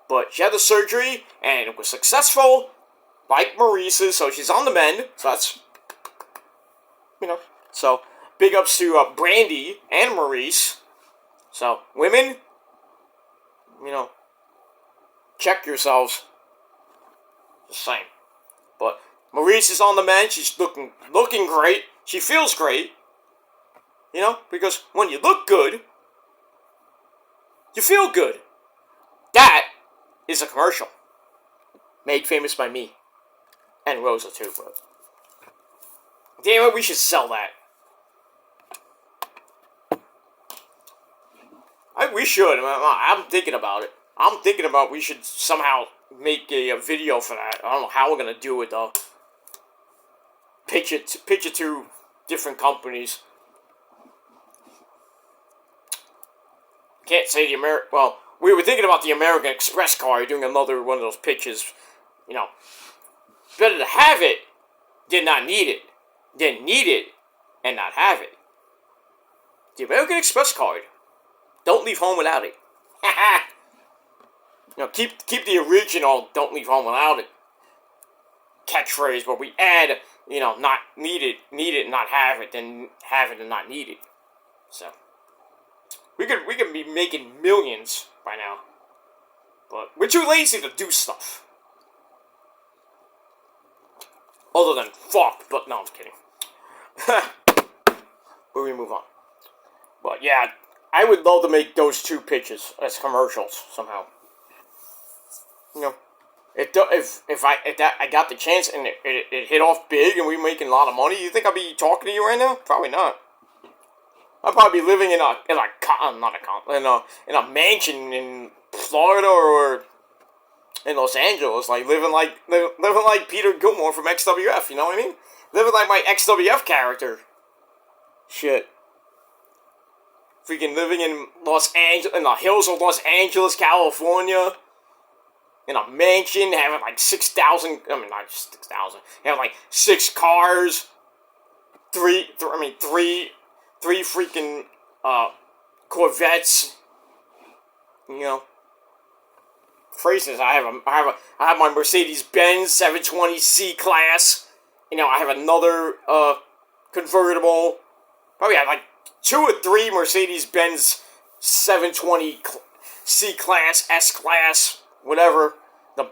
But she had the surgery, and it was successful, like Maurice's, so she's on the mend, so that's, so big ups to Brandy and Maurice. So, women, check yourselves. Just saying. But Maurice is on the mend. She's looking great. She feels great. Because when you look good, you feel good. That is a commercial. Made famous by me. And Rosa too, but damn it, we should sell that. We should. I'm thinking about it. I'm thinking about we should somehow make a video for that. I don't know how we're gonna do it though. Pitch it to different companies. Can't say well, we were thinking about the American Express car doing another one of those pitches. Better to have it did not need it. Didn't need it and not have it. The American Express card. Don't leave home without it. Keep the original don't leave home without it catchphrase, but we add, not need it, not have it, then have it and not need it. So we could be making millions by now. But we're too lazy to do stuff. Other than fuck, but no, I'm kidding. But we move on. But yeah, I would love to make those two pictures as commercials somehow. If I got the chance and it hit off big and we're making a lot of money, you think I'd be talking to you right now? Probably not. I'd probably be living in a mansion in Florida or in Los Angeles, like living like Peter Gilmore from XWF. You know what I mean? Living like my XWF character. Shit. Freaking living in in the hills of Los Angeles, California, in a mansion, having like 6,000. I mean, not 6,000. Having like 6 cars, three freaking Corvettes. Phrases. I have my Mercedes-Benz 720 C-Class. I have another convertible. Probably have like 2 or 3 Mercedes-Benz 720 C-Class, S-Class, whatever. The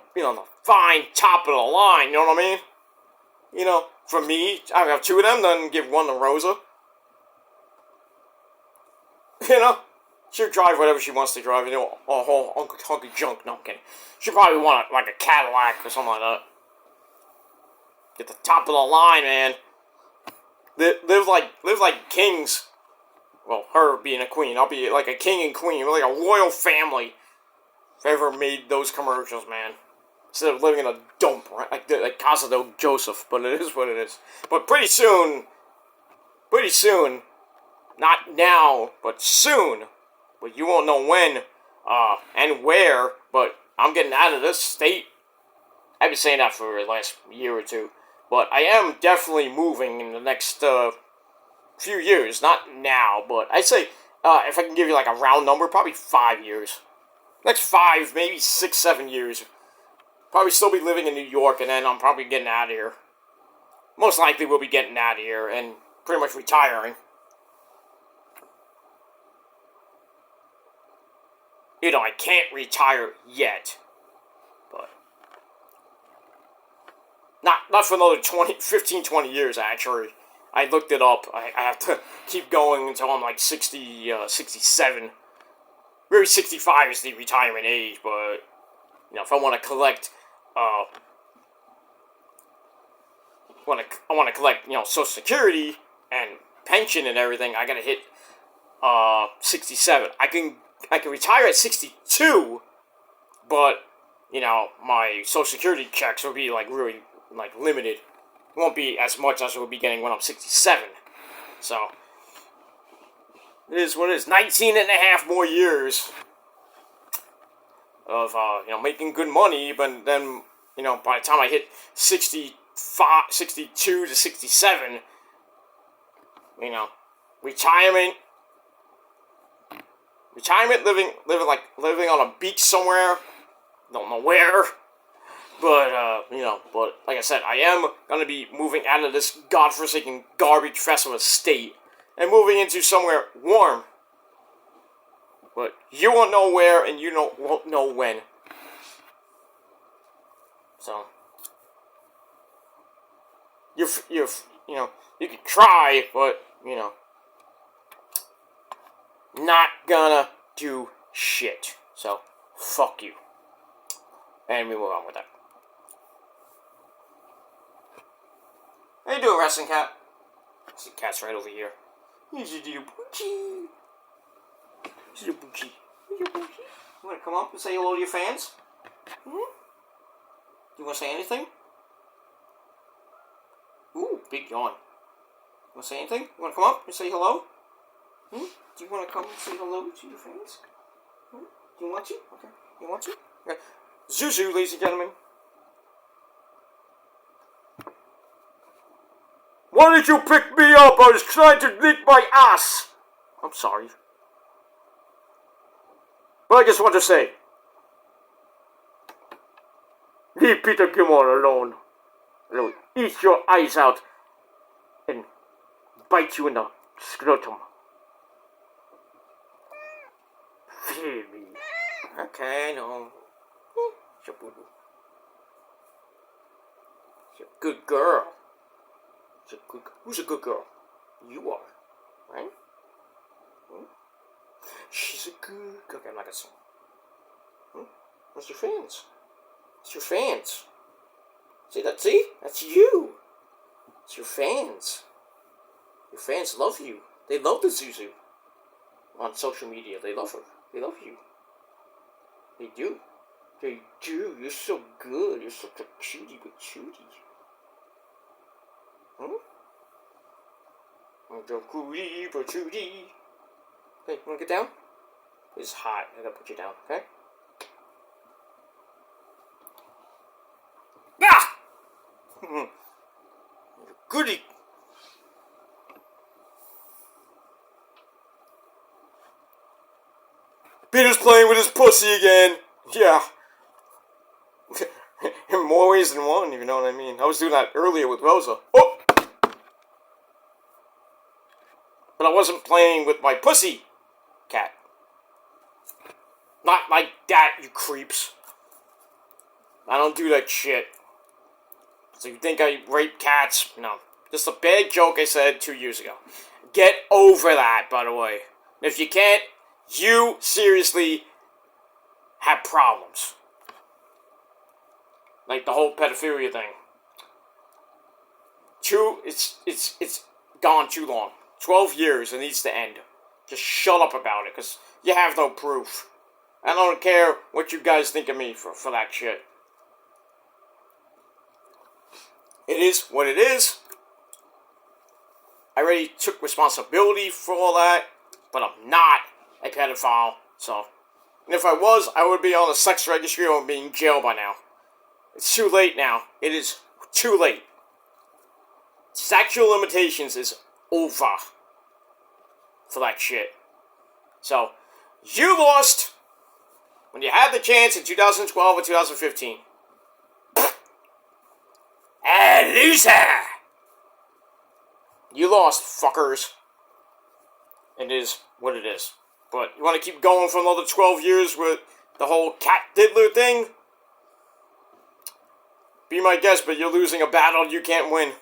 fine top of the line. You know what I mean? For me, I have 2 of them. Then give 1 to Rosa. She'll drive whatever she wants to drive. A whole hunk of junk. No, I'm kidding. She'll probably want like a Cadillac or something like that. Get the top of the line, man. Live like kings. Well, her being a queen. I'll be like a king and queen. We're like a royal family. If I ever made those commercials, man. Instead of living in a dump, right? Like Casa del Joseph. But it is what it is. But pretty soon, not now, but soon, but you won't know when, and where, but I'm getting out of this state. I've been saying that for the last year or 2. But I am definitely moving in the next few years. Not now, but I'd say, if I can give you like a round number, probably 5 years. Next 5, maybe 6, 7 years. Probably still be living in New York, and then I'm probably getting out of here. Most likely we'll be getting out of here and pretty much retiring. I can't retire yet. But not for another 15, 20 years, actually. I looked it up. I have to keep going until I'm like 60, 67. Maybe 65 is the retirement age, but, if I want to collect, I want to collect, Social Security and pension and everything, I gotta hit, 67. I can retire at 62, but, my Social Security checks will be, really, limited. It won't be as much as we'll be getting when I'm 67. So, it is what it is. 19 and a half more years of, making good money, but then, by the time I hit 65, 62 to 67, retirement, living on a beach somewhere, don't know where, but, but like I said, I am gonna be moving out of this godforsaken garbage fest of a state, and moving into somewhere warm, but you won't know where, and you won't know when, so, you can try, but, not gonna do shit. So, fuck you. And we move on with that. How you doing, Wrestling Cat? See, Cat's right over here. Here's your little boochie. Here's your boochie. Here's your boochie. You wanna come up and say hello to your fans? You wanna say anything? Ooh, big yawn. You wanna say anything? You wanna come up and say hello? Do you want to come and say hello to your fans? Do you want to? Okay. You want to? Okay. Zuzu, ladies and gentlemen. Why did you pick me up? I was trying to lick my ass. I'm sorry. But I just want to say, leave Peter Gilmore alone. He'll eat your eyes out and bite you in the scrotum. Fear me. Okay, no. You're a good girl. Who's a good girl? You are, right? She's a good girl. Okay, I'm not gonna sing. What's your fans? It's your fans. See that? See? That's you. It's your fans. Your fans love you. They love the Zuzu. On social media, they love her. They love you. They do. They do. You're so good. You're such a cutie patootie. I'm a cutie patootie. Hey, you wanna get down? It's hot. I gotta put you down, okay? Ah! Goody. Peter's playing with his pussy again. Yeah. In more ways than one, if you know what I mean. I was doing that earlier with Rosa. Oh! But I wasn't playing with my pussy cat. Not like that, you creeps. I don't do that shit. So you think I rape cats? No. Just a bad joke I said 2 years ago. Get over that, by the way. If you can't, you seriously have problems. Like the whole pedophilia thing. It's gone too long. 12 years, it needs to end. Just shut up about it, because you have no proof. I don't care what you guys think of me for that shit. It is what it is. I already took responsibility for all that, but I'm not a pedophile, so. And if I was, I would be on the sex registry or be in jail by now. It's too late now. It is too late. Statute of limitations is over for that shit. So, you lost when you had the chance in 2012 or 2015. And loser! You lost, fuckers. It is what it is. But you want to keep going for another 12 years with the whole cat diddler thing? Be my guest, but you're losing a battle you can't win.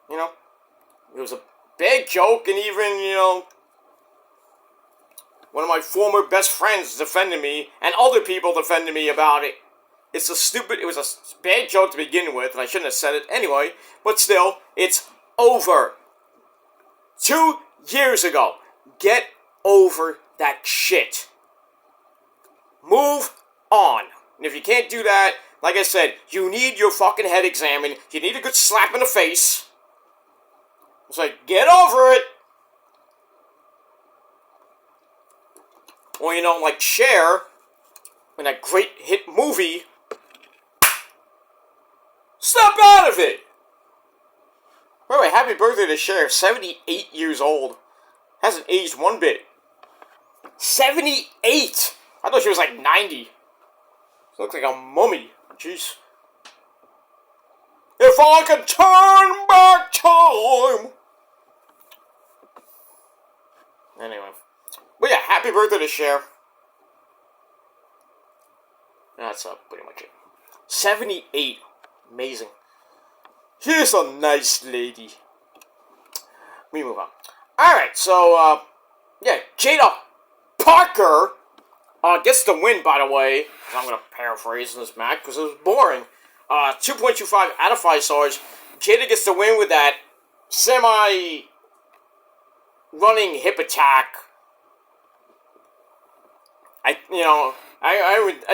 You know? It was a big joke, and even, you know, one of my former best friends defended me, and other people defended me about it. It was a bad joke to begin with, and I shouldn't have said it anyway, but still, it's over. 2 years ago. Get over that shit. Move on. And if you can't do that, like I said, you need your fucking head examined. You need a good slap in the face. It's like, get over it. Or, you know, like Cher, in that great hit movie, snap out of it. By the way, happy birthday to Cher, 78 years old. Hasn't aged one bit. 78! I thought she was like 90. She looks like a mummy. Jeez. If I could turn back time! Anyway. But yeah, happy birthday to Cher. That's pretty much it. 78. Amazing. She's a nice lady. We move on. Alright, so, yeah, Jada Parker gets the win, by the way. I'm going to paraphrase this, Mac, because it was boring. 2.25 out of 5 stars. Jada gets the win with that semi-running hip attack. I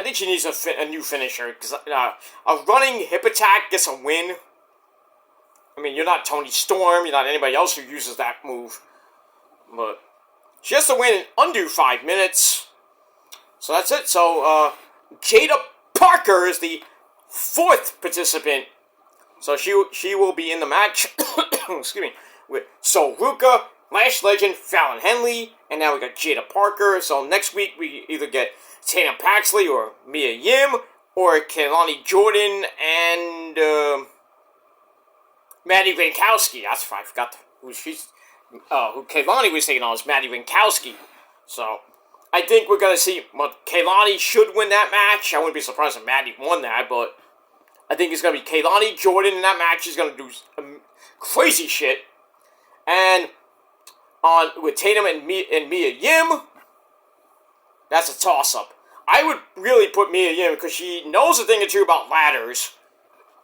think she needs a new finisher, because a running hip attack gets a win. I mean, you're not Toni Storm, you're not anybody else who uses that move. But she has to win in under 5 minutes. So that's it. So, Jada Parker is the 4th participant So she will be in the match. Excuse me, with Sol Ruca, Lash Legend, Fallon Henley, and now we got Jada Parker. So next week we either get Tatum Paxley or Mia Yim or Kehlani Jordan and Maddie Winkowski. That's right, I forgot who Kehlani was taking on was Maddie Winkowski. So I think we're gonna see. Well, Kehlani should win that match. I wouldn't be surprised if Maddie won that, but I think it's gonna be Kehlani Jordan in that match. She's gonna do crazy shit. And with Tatum and Mia Yim, that's a toss-up. I would really put Mia Yim because she knows a thing or two about ladders,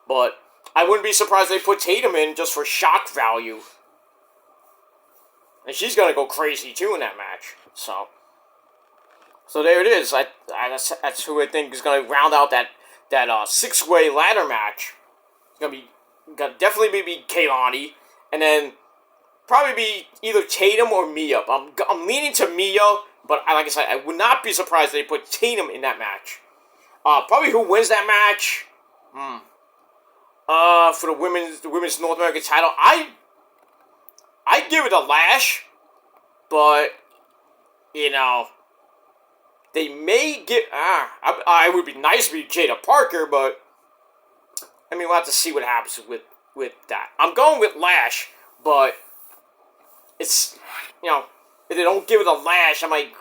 but I wouldn't be surprised if they put Tatum in just for shock value. And she's gonna go crazy too in that match. So there it is. That's who I think is gonna round out that 6-way ladder match. It's gonna definitely be Kehlani, and then probably be either Tatum or Mia. I'm leaning to Mia, but like I said, I would not be surprised if they put Tatum in that match. Probably who wins that match? For the women's North American title, I give it a Lash, but you know, they may get. I would be nice to be Jada Parker, but I mean, we'll have to see what happens with that. I'm going with Lash, but it's, you know, if they don't give it a Lash, I'm like,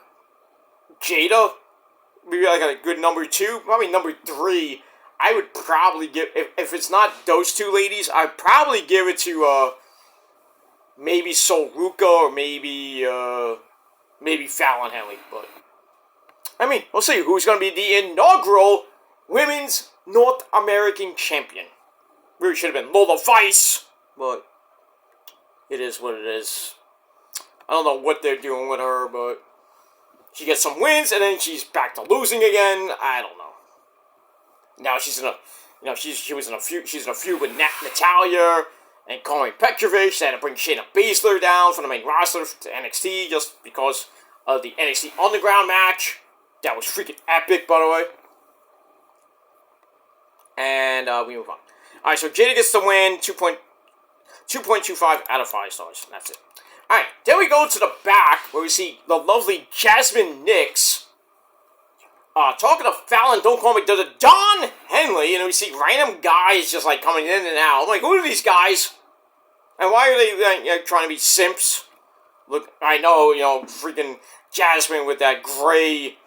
Jada, maybe like a good number 2, probably number 3. I would probably give, if it's not those two ladies, I'd probably give it to maybe Sol Ruca or maybe Fallon Henley. But I mean, we'll see who's going to be the inaugural Women's North American Champion. Really should have been Lola Vice, but it is what it is. I don't know what they're doing with her, but she gets some wins and then she's back to losing again. I don't know. Now she's in a, you know, she's in a feud with Natalya and Corey Petrovich. They had to bring Shayna Baszler down from the main roster to NXT just because of the NXT Underground match. That was freaking epic, by the way. And we move on. Alright, so Jada gets the win, 2.25 out of 5 stars. That's it. Alright, then we go to the back where we see the lovely Jasmine Nix talking to Fallon, don't call me the Don Henley, and we see random guys just like coming in and out. I'm like, who are these guys? And why are they trying to be simps? Look, I know, you know, freaking Jasmine with that gray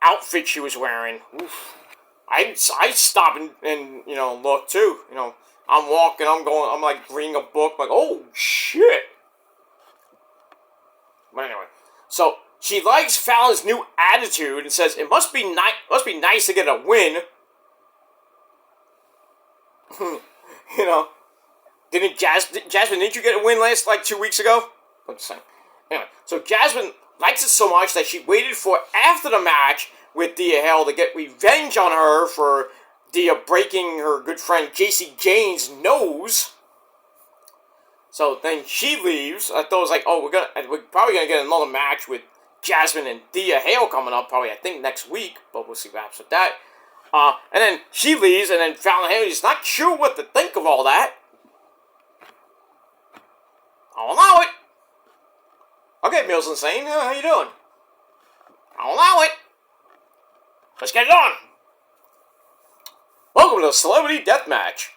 outfit she was wearing. Oof. I stop and you know, look too. You know, I'm walking, I'm like reading a book, like, oh shit. But anyway, so she likes Fallon's new attitude and says it must be nice to get a win. You know, Jasmine, didn't you get a win like 2 weeks ago? I'm just saying. Anyway, so Jasmine likes it so much that she waited for after the match with Thea Hale to get revenge on her for Thea breaking her good friend JC Jane's nose. So then she leaves. I thought it was like, oh, we're probably gonna get another match with Jasmine and Thea Hale coming up, probably I think next week, but we'll see what happens with that. And then she leaves, and then Fallon Henley is not sure what to think of all that. I'll allow it. Okay, Mills Insane, how you doing? I'll allow it. Let's get it on. Welcome to the Celebrity Deathmatch.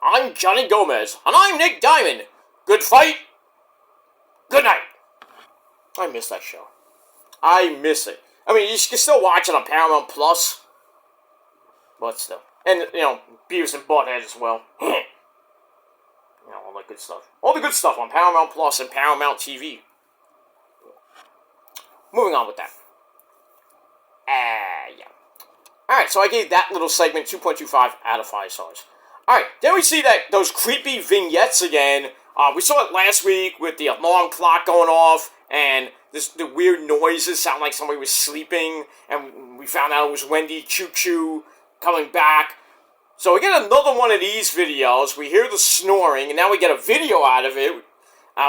I'm Johnny Gomez, and I'm Nick Diamond. Good fight. Good night. I miss that show. I miss it. I mean, you can still watch it on Paramount Plus, but still. And, you know, Beavis and Butthead as well. You know, all that good stuff. All the good stuff on Paramount Plus and Paramount TV. Moving on with that. Yeah. Alright, so I gave that little segment 2.25 out of 5 stars. Alright, then we see that those creepy vignettes again. We saw it last week with the alarm clock going off, and the weird noises sound like somebody was sleeping, and we found out it was Wendy Choo Choo coming back. So we get another one of these videos. We hear the snoring, and now we get a video out of it.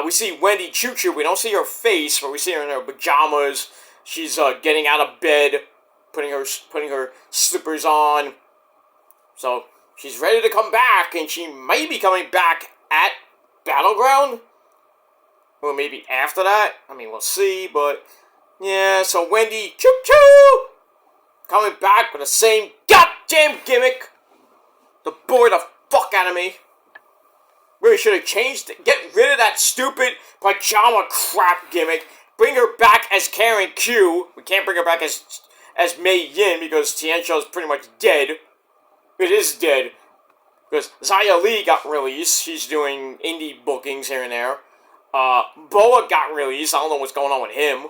We see Wendy Choo Choo. We don't see her face, but we see her in her pajamas. She's getting out of bed, putting her slippers on. So she's ready to come back, and she may be coming back at Battleground. Or maybe after that. I mean, we'll see, but yeah, so Wendy Choo Choo coming back with the same goddamn gimmick to bore the fuck out of me. Really should have changed it. Get rid of that stupid pajama crap gimmick. Bring her back as Karen Q. We can't bring her back as Mei Yin because Tianxia is pretty much dead. It is dead. Because Xia Li got released. She's doing indie bookings here and there. Boa got released. I don't know what's going on with him.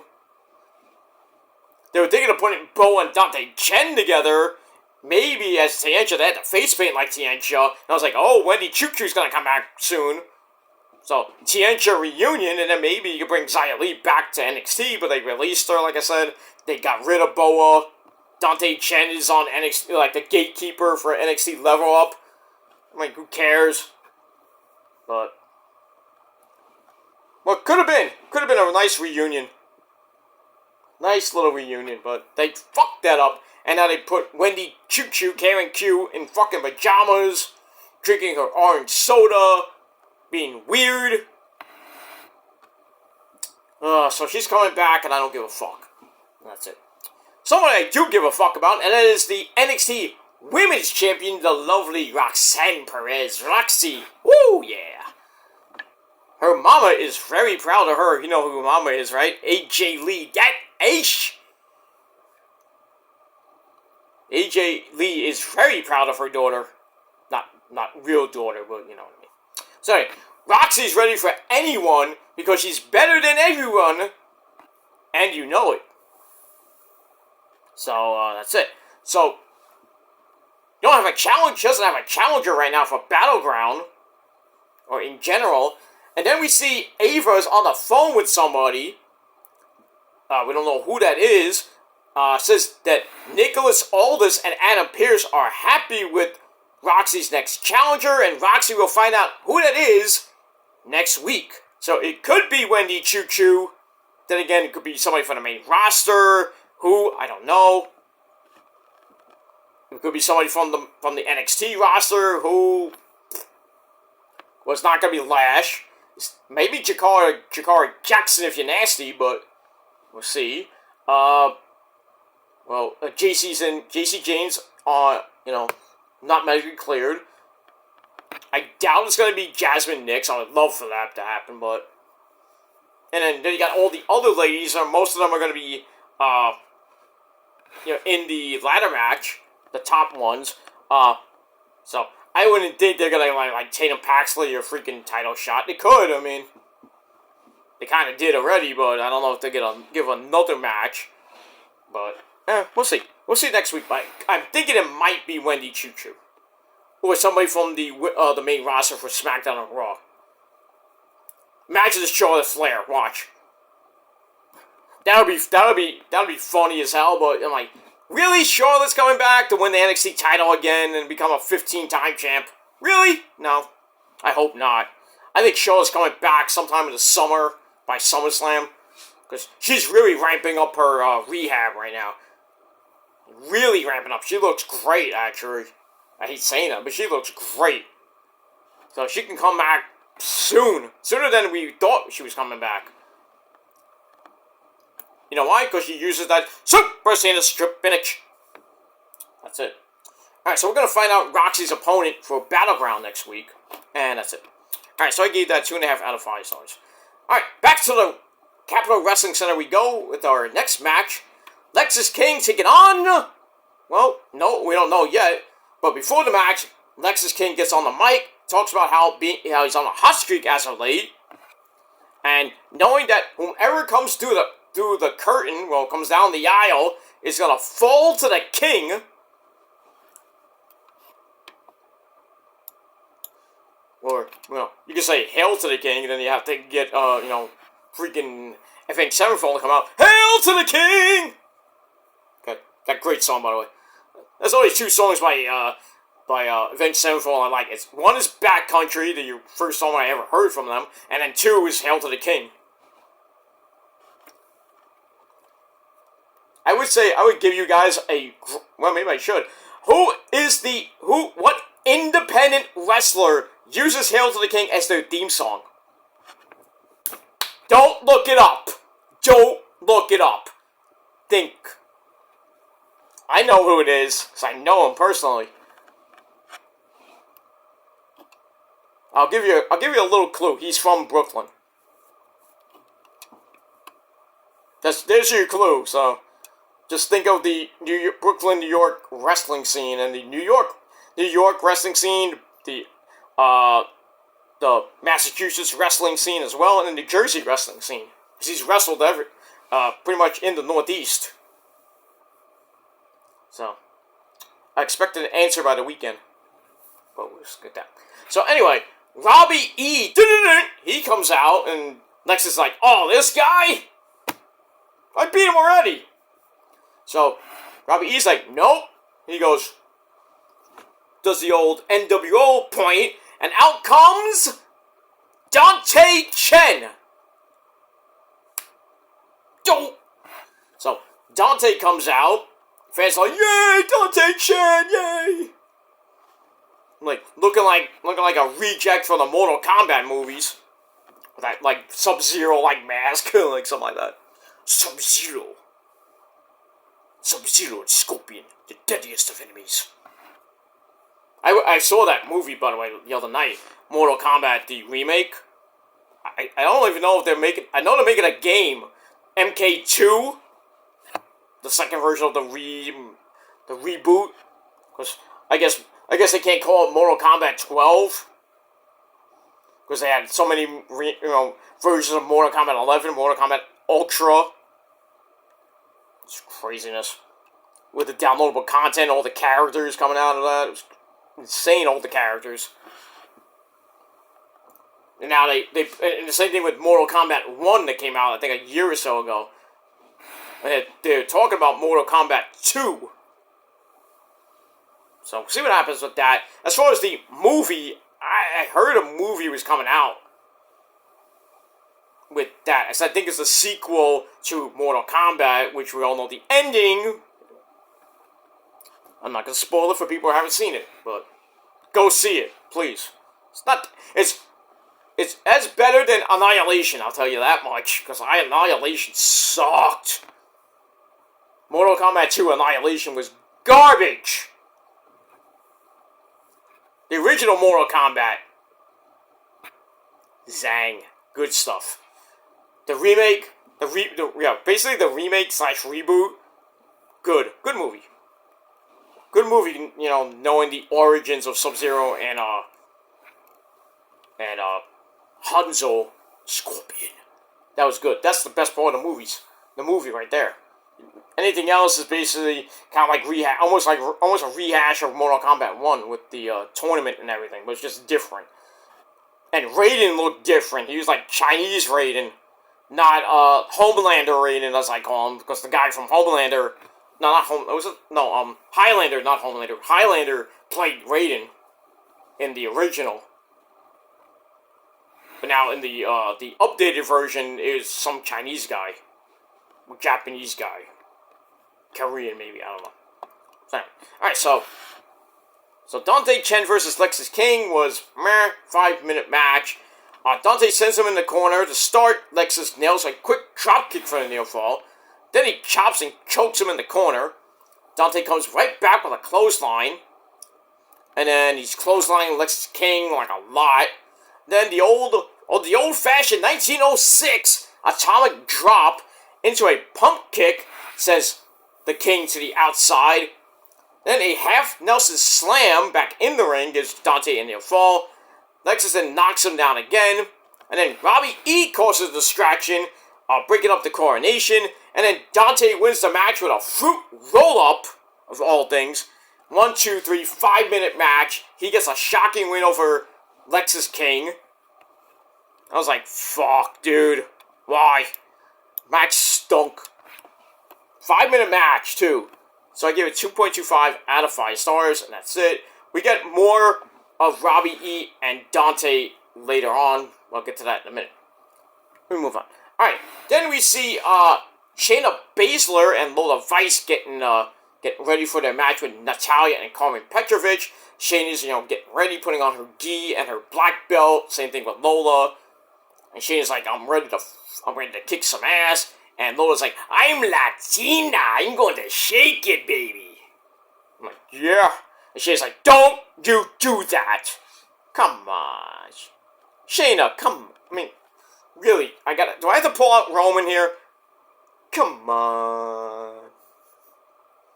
They were thinking of putting Boa and Dante Chen together. Maybe as Tianxia. They had the face paint like Tianxia. And I was like, oh, Wendy Choo Choo's gonna come back soon. So, Tianxia reunion, and then maybe you can bring Xia Li back to NXT, but they released her, like I said. They got rid of Boa. Dante Chen is on NXT, like the gatekeeper for NXT Level Up. I'm like, who cares? But, well, could have been a nice reunion. Nice little reunion, but they fucked that up. And now they put Wendy Choo Choo, Karen Q, in fucking pajamas, drinking her orange soda, being weird. So she's coming back, and I don't give a fuck. That's it. Someone I do give a fuck about, and that is the NXT Women's Champion, the lovely Roxanne Perez. Roxy. Woo, yeah. Her mama is very proud of her. You know who her mama is, right? AJ Lee. That H. AJ Lee is very proud of her daughter. Not real daughter, but you know what I mean. Sorry, Roxy's ready for anyone because she's better than everyone, and you know it. So, that's it. So, you don't have a challenge, she doesn't have a challenger right now for Battleground, or in general, and then we see Ava's on the phone with somebody, we don't know who that is, says that Nicholas Aldis and Adam Pearce are happy with Roxy's next challenger, and Roxy will find out who that is next week. So it could be Wendy Choo Choo. Then again, it could be somebody from the main roster. Who? I don't know. It could be somebody from the NXT roster who was not going to be Lash. Maybe Jakara Jackson if you're nasty, but we'll see. JC James, not medically cleared. I doubt it's going to be Jasmine Nix. I would love for that to happen, but... And then you got all the other ladies, most of them are going to be, in the ladder match, the top ones. So, I wouldn't think they're going to, like Tatum Paxley or freaking title shot. They could, I mean... They kind of did already, but I don't know if they're going to give another match. But, we'll see. We'll see next week, but I'm thinking it might be Wendy Choo Choo. Or somebody from the main roster for SmackDown or Raw. Imagine this Charlotte Flair, watch. That would be funny as hell, but I'm like, really? Charlotte's coming back to win the NXT title again and become a 15-time champ? Really? No. I hope not. I think Charlotte's coming back sometime in the summer, by SummerSlam. Because she's really ramping up her rehab right now. Really ramping up. She looks great, actually. I hate saying that, but she looks great. So she can come back soon. Sooner than we thought she was coming back. You know why? Because she uses that Super Saiyan strip finish. That's it. Alright, so we're going to find out Roxy's opponent for Battleground next week. And that's it. Alright, so I gave that 2.5 out of 5 stars. Alright, back to the Capitol Wrestling Center we go with our next match. Lexis King taking on... Well, no, we don't know yet. But before the match, Lexis King gets on the mic, talks about how he's on a hot streak as of late. And knowing that whomever comes through the curtain, comes down the aisle, is going to fall to the king. Or, you can say hail to the king, and then you have to get, freaking Avenged Sevenfold to come out. Hail to the king! Okay, that great song, by the way. There's only 2 songs by Avenged Sevenfold I like. One is Bad Country, the first song I ever heard from them, and then 2 is Hail to the King. I would say, I would give you guys maybe I should. What independent wrestler uses Hail to the King as their theme song. Don't look it up. Don't look it up. Think. I know who it is, because I know him personally. I'll give you a little clue. He's from Brooklyn. There's your clue. So, just think of the Brooklyn, New York wrestling scene, and the New York wrestling scene, the Massachusetts wrestling scene as well, and the New Jersey wrestling scene. Because he's wrestled pretty much in the Northeast. So, I expected an answer by the weekend. But we'll just get that. So anyway, Robbie E. He comes out, and Lex is like, oh, this guy? I beat him already. So, Robbie E's like, nope. He goes, does the old NWO point, and out comes Dante Chen. So, Dante comes out. Fans are like, yay, Dante Chen, yay! Like, looking like a reject from the Mortal Kombat movies. With that, like, Sub-Zero, like, mask, like, something like that. Sub-Zero and Scorpion, the deadliest of enemies. I saw that movie, by the way, the other night. Mortal Kombat, the remake. I don't even know if they're making... I know they're making a game. MK2. The second version of the reboot. Because I guess they can't call it Mortal Kombat 12. Because they had so many versions of Mortal Kombat 11, Mortal Kombat Ultra. It's craziness. With the downloadable content, all the characters coming out of that. It was insane, all the characters. And now and the same thing with Mortal Kombat 1 that came out, I think, a year or so ago. And they're talking about Mortal Kombat 2. So, we'll see what happens with that. As far as the movie, I heard a movie was coming out with that. I think it's a sequel to Mortal Kombat, which we all know the ending. I'm not going to spoil it for people who haven't seen it, but go see it, please. It's as better than Annihilation, I'll tell you that much, because Annihilation sucked. Mortal Kombat 2 Annihilation was garbage. The original Mortal Kombat, zang, good stuff. The remake, basically the remake / reboot, good movie. Good movie, knowing the origins of Sub-Zero and Hanzo Scorpion. That was good. That's the best part of the movies. The movie right there. Anything else is basically kind of like almost a rehash of Mortal Kombat 1 with the tournament and everything, but it's just different. And Raiden looked different. He was like Chinese Raiden, not Homelander Raiden, as I call him, because the guy from Homelander, Highlander, not Homelander. Highlander played Raiden in the original. But now in the updated version is some Chinese guy, Japanese guy. Korean, maybe, I don't know. Alright, so Dante Chen versus Lexis King was 5-minute match. Dante sends him in the corner to start. Lexis nails a quick drop kick for the near fall. Then he chops and chokes him in the corner. Dante comes right back with a clothesline. And then he's clotheslining Lexis King like a lot. Then the old-fashioned 1906 atomic drop into a pump kick sends the King to the outside. Then a half Nelson slam back in the ring gives Dante a near fall. Lexis then knocks him down again. And then Robbie E causes a distraction, breaking up the coronation. And then Dante wins the match with a fruit roll-up, of all things. 1, 2, 3, 5-minute match. He gets a shocking win over Lexis King. I was like, fuck, dude. Why? Match stunk. 5-minute match, too. So I give it 2.25 out of 5 stars, and that's it. We get more of Robbie E and Dante later on. We'll get to that in a minute. We move on. Alright, then we see Shayna Baszler and Lola Vice getting getting ready for their match with Natalya and Carmen Petrovic. Shayna's, getting ready, putting on her gi and her black belt. Same thing with Lola. And Shayna's like, I'm ready to kick some ass. And Lola's like, I'm Latina. I'm going to shake it, baby. I'm like, yeah. And Shayna's like, don't you do that. Come on. Shayna, come. I mean, really, do I have to pull out Roman here? Come on.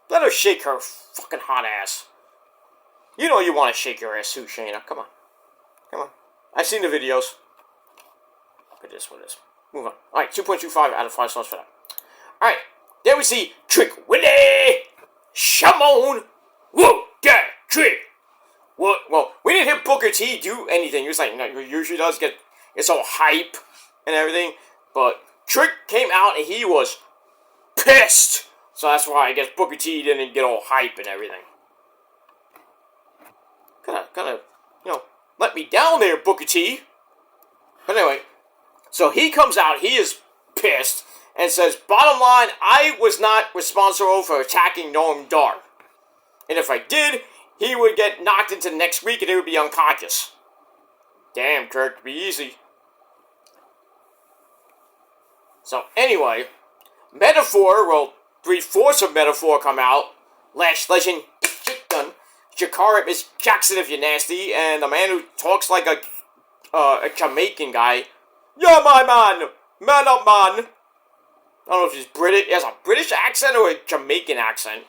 Let her shake her fucking hot ass. You know you want to shake your ass too, Shayna. Come on. Come on. I've seen the videos. Look at this, what is this? Move on. Alright, 2.25 out of 5 stars for that. Alright, there we see Trick Willie! Shamon! Whoa, yeah, Trick! Well, we didn't hear Booker T do anything. He was like, no, he usually does get all hype and everything. But Trick came out and he was pissed. So that's why I guess Booker T didn't get all hype and everything. Kinda, let me down there, Booker T. But anyway, so he comes out, he is pissed, and says, bottom line, I was not responsible for attacking Noam Dar. And if I did, he would get knocked into next week and he would be unconscious. Damn, Kirk, be easy. So anyway, Metaphor, 3/4 of Metaphor come out. Lash Legend, shit done. Jakara Miss Jackson if you're nasty, and the man who talks like a Jamaican guy. Yeah, my man! Man up, man! I don't know if he's British. He has a British accent or a Jamaican accent.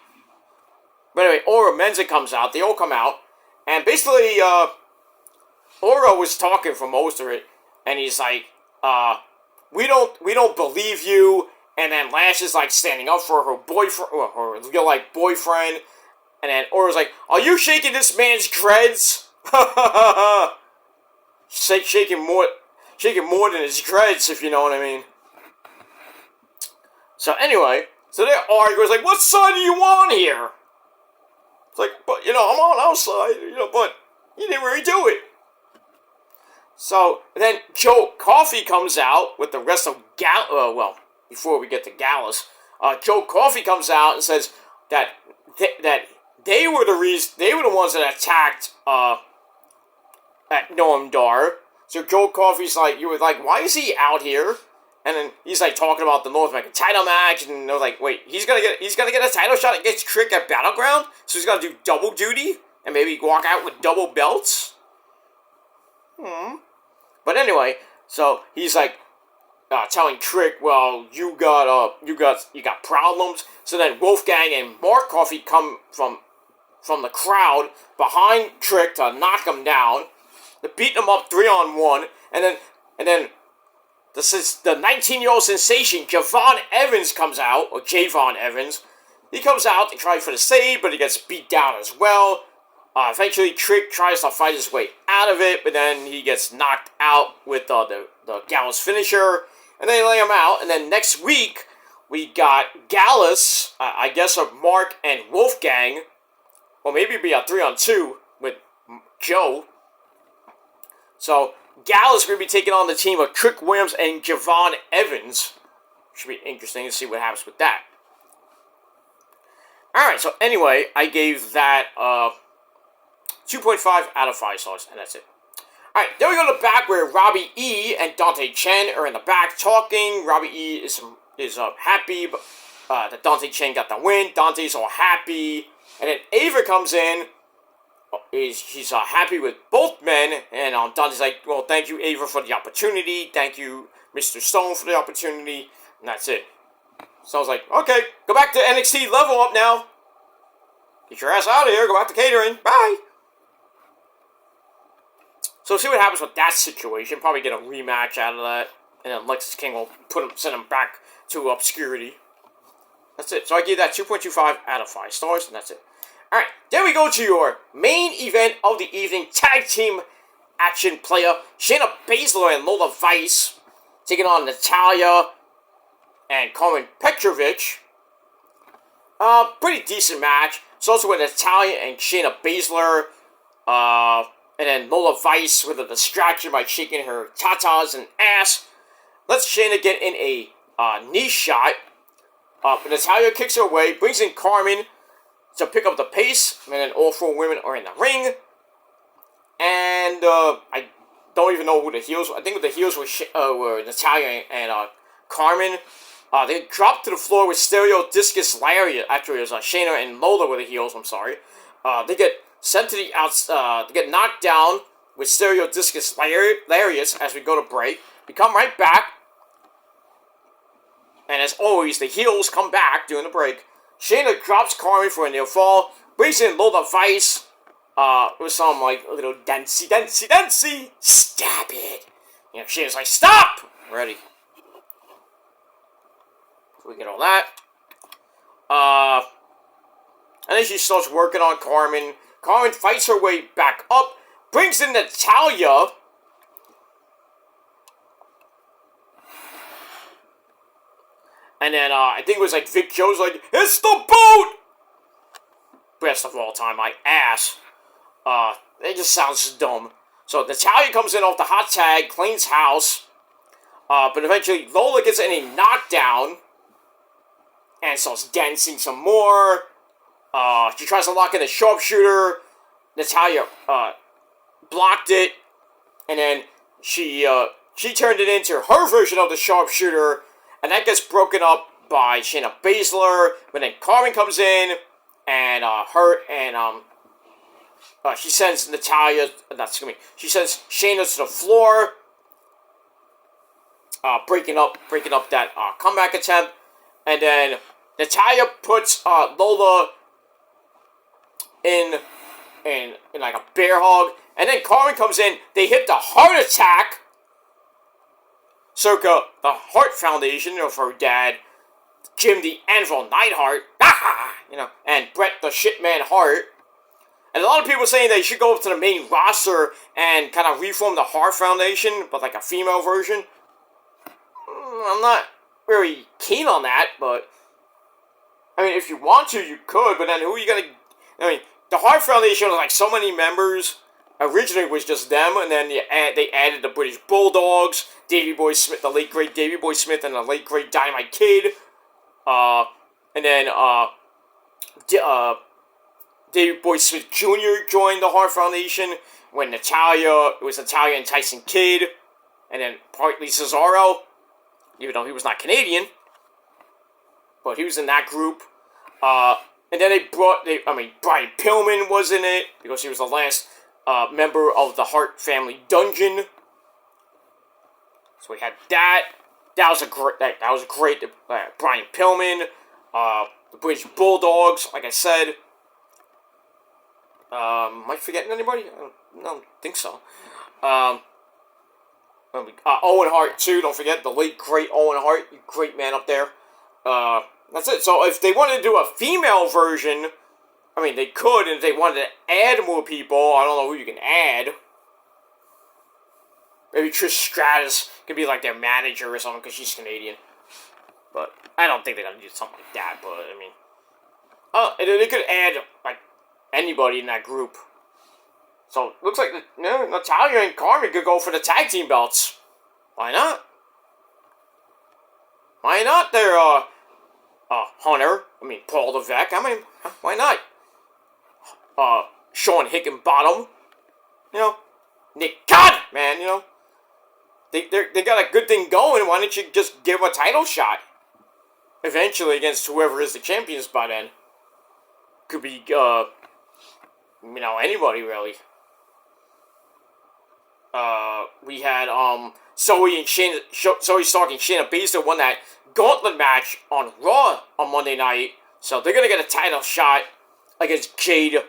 But anyway, Oro Menza comes out. They all come out. And basically, Oro was talking for most of it. And he's like, we don't believe you. And then Lash is like standing up for her boyfriend, or her real-life boyfriend. And then Oro's like, are you shaking this man's dreads? shaking more than his dreads, if you know what I mean. So anyway, so they're arguing. It's like, what side do you want here? It's like, but I'm on our side, but you didn't really do it. So then Joe Coffey comes out with the rest of before we get to Gallus, Joe Coffey comes out and says that they were the ones that attacked at Noam Dar. So Joe Coffey's like, you were like, why is he out here? And then he's like talking about the North American title match, and they're like, wait, he's gonna get a title shot against Trick at Battleground, so he's gonna do double duty and maybe walk out with double belts. But anyway, so he's like telling Trick, well, you got problems. So then Wolfgang and Mark Coffey come from the crowd behind Trick to knock him down. They beat him up 3-on-1, and then the 19-year-old sensation Javon Evans comes out, or Javon Evans. He comes out to try for the save, but he gets beat down as well. Eventually, Trick tries to fight his way out of it, but then he gets knocked out with the Gallus finisher, and they lay him out. And then next week, we got Gallus, I guess of Mark and Wolfgang, or maybe it'd be a 3-on-2 with Joe. So Gallus is going to be taking on the team of Trick Williams and Javon Evans. Should be interesting to see what happens with that. Alright, so anyway, I gave that 2.5 out of 5 stars, and that's it. Alright, then we go to the back where Robbie E. and Dante Chen are in the back talking. Robbie E. is happy that Dante Chen got the win. Dante's all happy. And then Ava comes in. She's happy with both men. And Dante's like, well, thank you, Ava, for the opportunity. Thank you, Mr. Stone, for the opportunity. And that's it. So I was like, okay, go back to NXT, level up now. Get your ass out of here. Go back to catering. Bye. So see what happens with that situation. Probably get a rematch out of that. And then Lexis King will send him back to obscurity. That's it. So I gave that 2.25 out of 5 stars, and that's it. Alright, then we go to your main event of the evening. Tag team action player. Shayna Baszler and Lola Vice taking on Natalya and Carmen Petrovic. Pretty decent match. It's also with Natalya and Shayna Baszler. And then Lola Vice with a distraction by shaking her tatas and ass. Lets Shayna get in a knee shot. Natalya kicks her away, brings in Carmen. to pick up the pace, and then all 4 women are in the ring. And I don't even know who the heels were. I think the heels were Natalya and Carmen. They dropped to the floor with stereo discus lariat. Actually, it was Shayna and Lola were the heels. I'm sorry. They get sent to the outside. They get knocked down with stereo discus lariats as we go to break. We come right back, and as always, the heels come back during the break. Shayna drops Carmen for a near fall. Brings in Lola Vice. With some like little dancey, stab it. You know, Shayna's like, stop! Ready. So we get all that. And then she starts working on Carmen. Carmen fights her way back up, brings in Natalya. And then, I think it was like Vic Joe's like, it's the boot! Best of all time, my ass. It just sounds dumb. So Natalya comes in off the hot tag, cleans house. But eventually Lola gets in a knockdown. And starts dancing some more. She tries to lock in the sharpshooter. Natalya, blocked it. And then she turned it into her version of the sharpshooter. And that gets broken up by Shayna Baszler. But then Carmen comes in. And, she sends she sends Shayna to the floor. Breaking up that, comeback attempt. And then Natalya puts, Lola in like a bear hug. And then Carmen comes in. They hit the heart attack. Circa the Hart Foundation of her dad, Jim the Anvil Neidhart. You know, and Bret the Shitman Hart. And a lot of people saying they should go up to the main roster and kind of reform the Hart Foundation, but like a female version. I'm not very keen on that, but I mean, if you want to, you could, but then who are you gonna... I mean, the Hart Foundation was like so many members. Originally it was just them, and then they added the British Bulldogs, Davey Boy Smith, the late great Davey Boy Smith, and the late great Dynamite Kid. And then, Davey Boy Smith Jr. joined the Hart Foundation when it was Natalya and Tyson Kidd, and then partly Cesaro, even though he was not Canadian, but he was in that group. And then Brian Pillman was in it, because he was the last member of the Hart Family Dungeon. So we had that. That was a great Brian Pillman, the British Bulldogs, like I said. Am I forgetting anybody? I don't think so. Owen Hart, too. Don't forget the late, great Owen Hart. Great man up there. That's it. So if they wanted to do a female version, I mean, they could. And if they wanted to add more people, I don't know who you can add. Maybe Trish Stratus could be like their manager or something because she's Canadian. But I don't think they're going to do something like that. But, I mean... they could add, like, anybody in that group. So, looks like Natalya and Carmen could go for the tag team belts. Why not? Why not? They're, Hunter. I mean, Paul Levesque. I mean, why not? Sean Hickenbottom. You know, Nick God, man, you know. They got a good thing going. Why don't you just give them a title shot? Eventually against whoever is the champions by then. Could be, anybody really. We had, Zoe Stark and Shayna Baszler won that gauntlet match on Raw on Monday night. So they're gonna get a title shot against Jade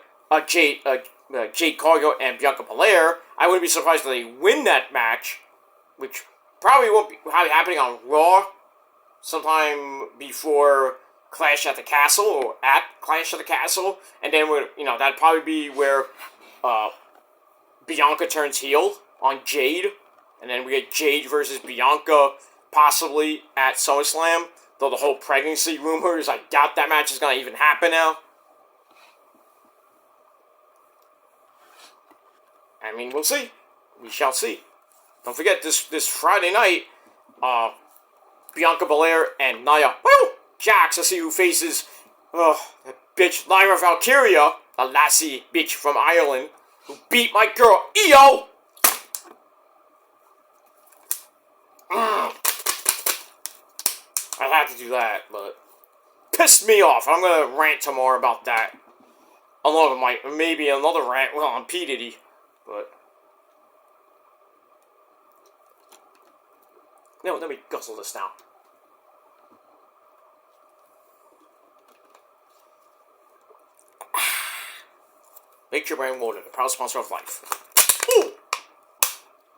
Cargill and Bianca Belair. I wouldn't be surprised if they win that match, which probably won't be happening on Raw sometime before Clash at the Castle, or at Clash at the Castle, and then that'd probably be where Bianca turns heel on Jade, and then we get Jade versus Bianca possibly at SummerSlam, though the whole pregnancy rumors, I doubt that match is going to even happen now. I mean, we'll see. We shall see. Don't forget, this Friday night, Bianca Belair and Nia Jax. Let's see who faces that bitch Lyra Valkyria, a lassie bitch from Ireland, who beat my girl Io. I had to do that, but pissed me off. I'm gonna rant tomorrow about that. Along with maybe another rant, well, on P. Diddy, but no, let me guzzle this now. Make your brain water, the proud sponsor of life. Ooh!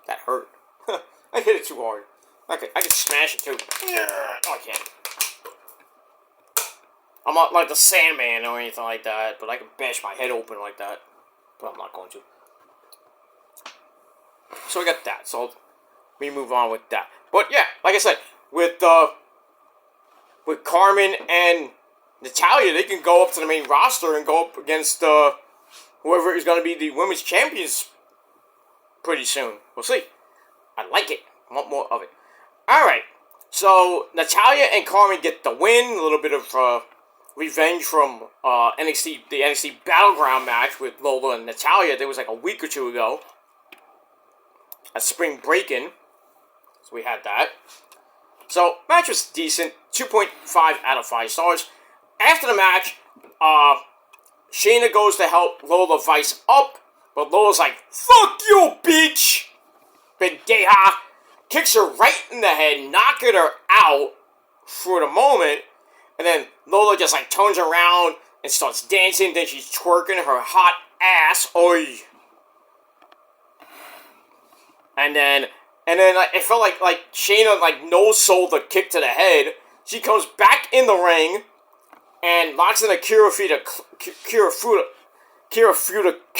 That hurt. I hit it too hard. I could smash it too. No, I can't. I'm not like the Sandman or anything like that, but I can bash my head open like that. But I'm not going to. So we got that. So we move on with that. But yeah, like I said, with Carmen and Natalya, they can go up to the main roster and go up against whoever is going to be the women's champions pretty soon. We'll see. I like it. I want more of it. Alright. So Natalya and Carmen get the win. A little bit of revenge from the NXT Battleground match with Lola and Natalya. There was like a week or two ago at Spring Break-In. So we had that. So match was decent. 2.5 out of 5 stars. After the match, Shayna goes to help Lola Vice up, but Lola's like, "Fuck you, bitch!" Pendeja kicks her right in the head, knocking her out for the moment. And then Lola just like turns around and starts dancing. Then she's twerking her hot ass. Oi. And then like, it felt like Shayna like no-sold the kick to the head. She comes back in the ring and locks in a Kirifuda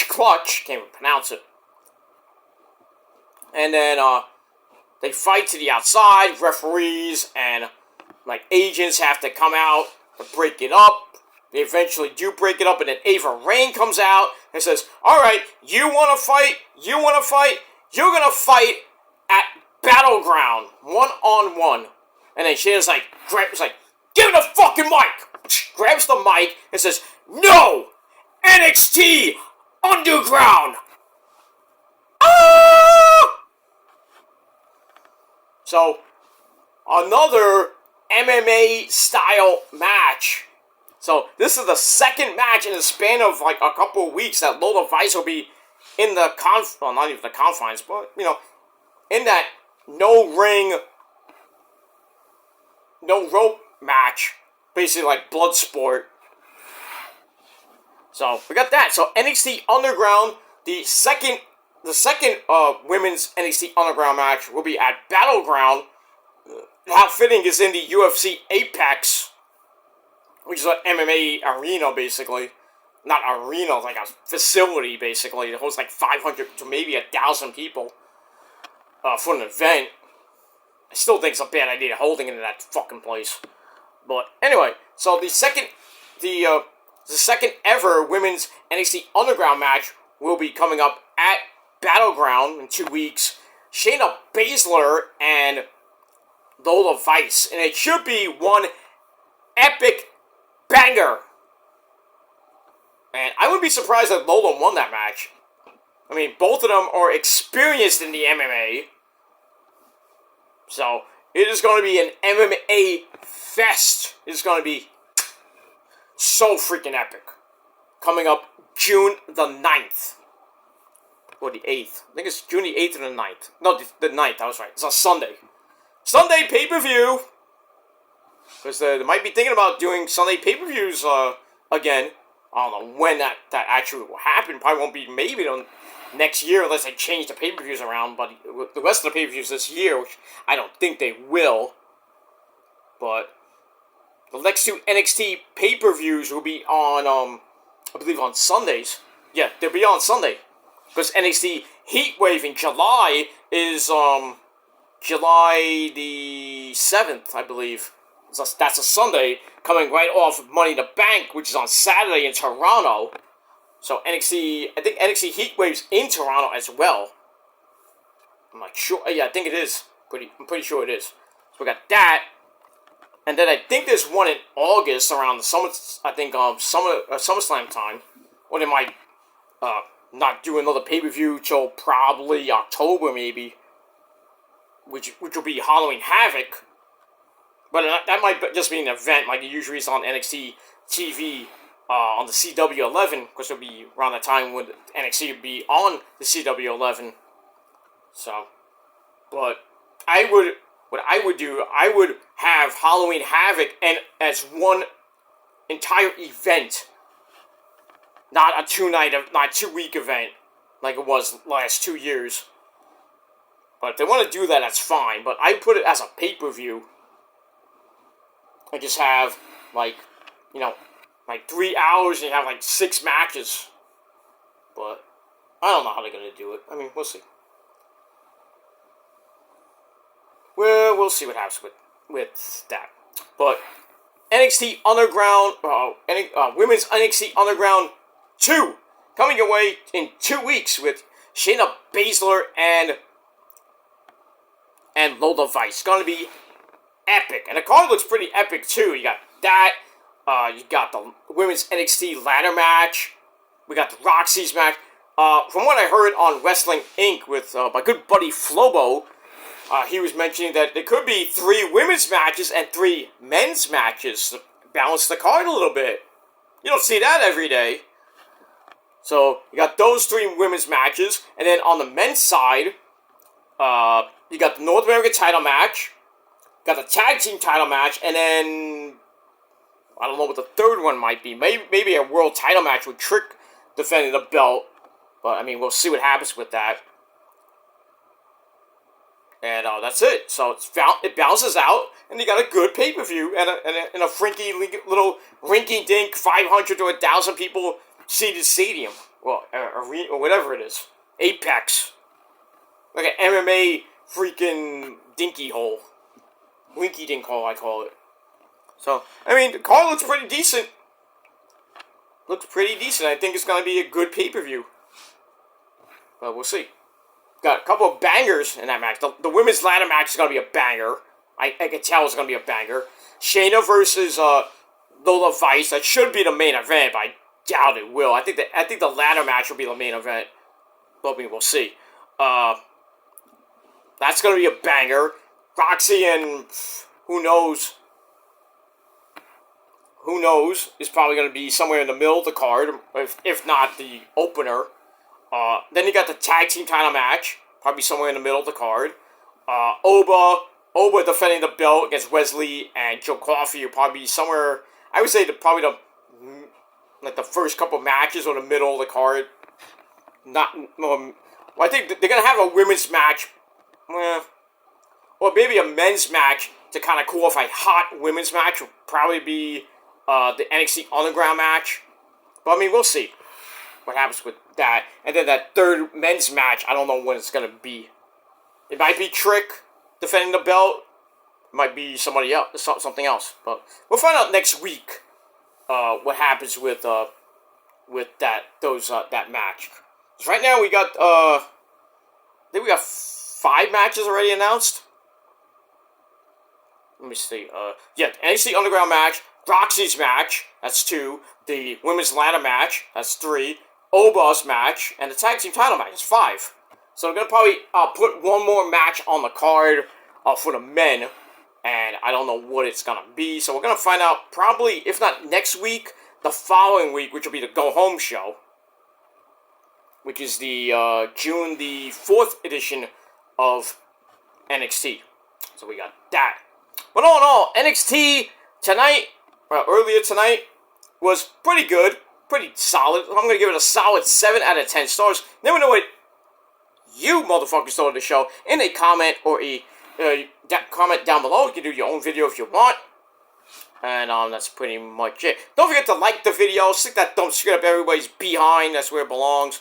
clutch. Can't even pronounce it. And then they fight to the outside. Referees and like agents have to come out to break it up. They eventually do break it up, and then Ava Raine comes out and says, "Alright, you wanna fight? You wanna fight? You're gonna fight at Battleground, 1-on-1. And then Shayna's like, "Give me the fucking mic!" Grabs the mic and says, "No! NXT Underground!" Ah! So, another MMA style match. So, this is the second match in the span of like a couple of weeks that Lola Vice will be in the well, not even the confines, but, you know, in that no ring, no rope match. Basically like blood sport. So, we got that. So, NXT Underground, the second women's NXT Underground match will be at Battleground. How fitting is in the UFC Apex, which is an MMA arena, basically. Not arena, like a facility, basically. It hosts like 500 to maybe 1,000 people for an event. I still think it's a bad idea holding it in that fucking place. But anyway, so the second ever women's NXT Underground match will be coming up at Battleground in 2 weeks. Shayna Baszler and Lola Vice, and it should be one epic banger. And I wouldn't be surprised if Lola won that match. I mean, both of them are experienced in the MMA. So, it is going to be an MMA fest. It's going to be so freaking epic. Coming up June the 9th. Or the 8th. I think it's June the 8th and the 9th. No, the 9th, I was right. It's a Sunday. Sunday pay-per-view! Because they might be thinking about doing Sunday pay-per-views again. I don't know when that actually will happen. Probably won't be maybe next year unless they change the pay-per-views around. But the rest of the pay-per-views this year, which I don't think they will. But the next two NXT pay-per-views will be on, I believe on Sundays. Yeah, they'll be on Sunday. Because NXT Heatwave in July is, July the 7th, I believe. So that's a Sunday, coming right off Money in the Bank, which is on Saturday in Toronto. So I think NXT Heatwave's in Toronto as well. I'm not sure. Yeah, I think it is. I'm pretty sure it is. So we got that. And then I think there's one in August around the summer. I think SummerSlam time, or they might not do another pay-per-view till probably October maybe, which will be Halloween Havoc. But that might just be an event like it usually is on NXT TV on the CW11, because it'll be around the time when NXT will be on the CW11. So, but what I would do, I would have Halloween Havoc and as one entire event, not a 2-week event like it was last 2 years. But if they want to do that, that's fine. But I put it as a pay-per-view. I just have, like 3 hours and you have, 6 matches. But I don't know how they're going to do it. I mean, we'll see. Well, we'll see what happens with that. But NXT Underground, Women's NXT Underground 2, coming your way in 2 weeks with Shayna Baszler and Lola Vice. It's going to be epic. And the card looks pretty epic, too. You got that. You got the Women's NXT ladder match. We got the Roxy's match. From what I heard on Wrestling Inc. with my good buddy Flobo, he was mentioning that there could be 3 women's matches and 3 men's matches to balance the card a little bit. You don't see that every day. So, you got those 3 women's matches. And then on the men's side, you got the North American title match. Got the tag team title match. And then, I don't know what the third one might be. Maybe a world title match with Trick defending the belt. But, I mean, we'll see what happens with that. And that's it. So it bounces out, and you got a good pay-per-view and a frinky little rinky-dink 500 to 1,000 people seated stadium, well, arena or whatever it is, Apex, like an MMA freaking dinky hole, winky-dink hole I call it. So I mean the card looks pretty decent. I think it's gonna be a good pay-per-view, but we'll see. Got a couple of bangers in that match. The women's ladder match is going to be a banger. I can tell it's going to be a banger. Shayna versus Lola Vice. That should be the main event, but I doubt it will. I think the ladder match will be the main event. But we'll see. That's going to be a banger. Roxy and who knows is probably going to be somewhere in the middle of the card, if not the opener. Then you got the tag team title match, probably somewhere in the middle of the card. Oba defending the belt against Wesley and Joe Coffey will probably be somewhere. I would say the first couple of matches or the middle of the card. I think they're gonna have a women's match, or maybe a men's match to kind of cool off a hot women's match. Will probably be the NXT Underground match, but I mean we'll see what happens with that. And then that third men's match, I don't know when it's going to be. It might be Trick defending the belt. It might be somebody else, something else. But we'll find out next week what happens with that match. So right now we got I think we got 5 matches already announced. Let me see. NXT Underground match, Roxy's match, that's 2. The women's ladder match, that's 3. Oba's match, and the tag team title match is 5. So I'm going to probably put one more match on the card for the men, and I don't know what it's going to be. So we're going to find out probably, if not next week, the following week, which will be the Go Home show, which is the June the 4th edition of NXT. So we got that. But all in all, NXT tonight, earlier tonight, was pretty good. Pretty solid. I'm going to give it a solid 7 out of 10 stars. Never know what you motherfuckers thought of the show in a comment or a comment down below. You can do your own video if you want. And that's pretty much it. Don't forget to like the video. Stick that thumb straight up everybody's behind. That's where it belongs.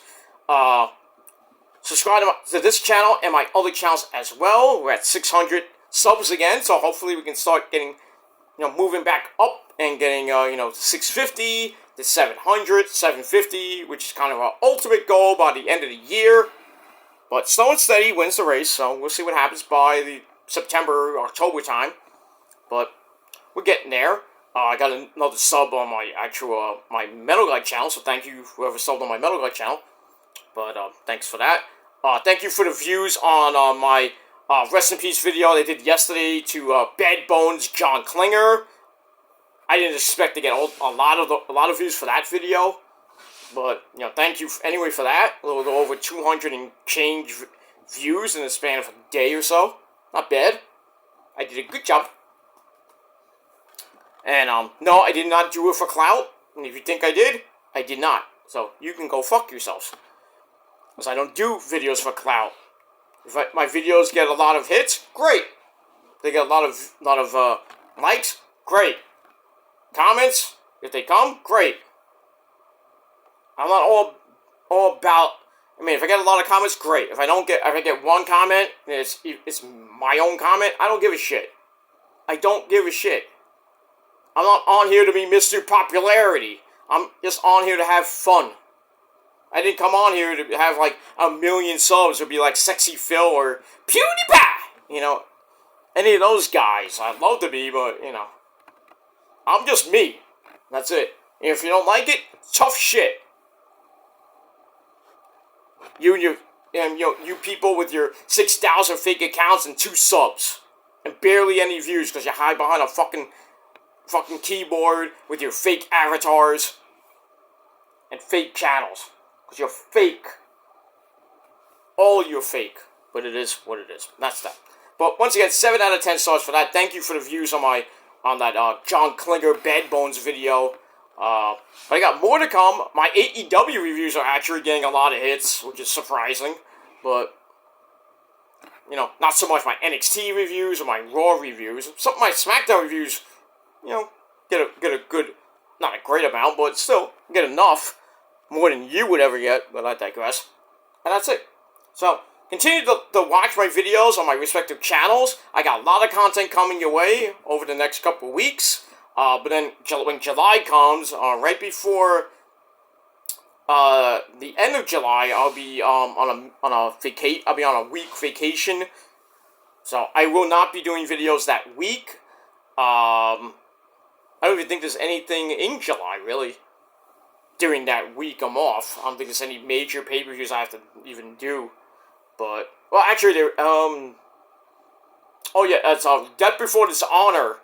Subscribe to this channel and my other channels as well. We're at 600 subs again. So hopefully we can start getting, moving back up and getting, 650. 700, 750, which is kind of our ultimate goal by the end of the year. But slow and steady wins the race, so we'll see what happens by the September, October time. But we're getting there. I got another sub on my actual, my Metal Guy channel, so thank you whoever subbed on my Metal Guy channel. But, thanks for that. Thank you for the views on, my, Rest in Peace video they did yesterday to, Bad Bones John Klinger. I didn't expect to get a lot of views for that video. But, you know, thank you anyway for that. A little over 200 and change views in the span of a day or so. Not bad. I did a good job. And, no, I did not do it for clout. And if you think I did not. So, you can go fuck yourselves. Because I don't do videos for clout. If my videos get a lot of hits, great. They get a lot of likes, great. Comments, if they come, great. I'm not all about, I mean, if I get a lot of comments, great. If I get one comment, and it's my own comment, I don't give a shit. I don't give a shit. I'm not on here to be Mr. Popularity. I'm just on here to have fun. I didn't come on here to have, like, 1 million subs or be like Sexy Phil or PewDiePie. You know, any of those guys. I'd love to be, but, you know, I'm just me. That's it. And if you don't like it, tough shit. You people with your 6,000 fake accounts and 2 subs. And barely any views because you hide behind a fucking keyboard with your fake avatars and fake channels. Because you're fake. All you're fake. But it is what it is. That's that. But once again, 7 out of 10 stars for that. Thank you for the views on that John Klinger Bad Bones video. But I got more to come. My AEW reviews are actually getting a lot of hits, which is surprising. But, you know, not so much my NXT reviews or my Raw reviews. Some of my SmackDown reviews, you know, get a good, not a great amount, but still get enough. More than you would ever get, but I digress. And that's it. So, continue to watch my videos on my respective channels. I got a lot of content coming your way over the next couple of weeks. But then, when July comes, right before the end of July, I'll be on a week vacation. So, I will not be doing videos that week. I don't even think there's anything in July, really. During that week I'm off. I don't think there's any major pay-per-views I have to even do. But, well, actually, oh yeah, it's, Death Before Dishonor,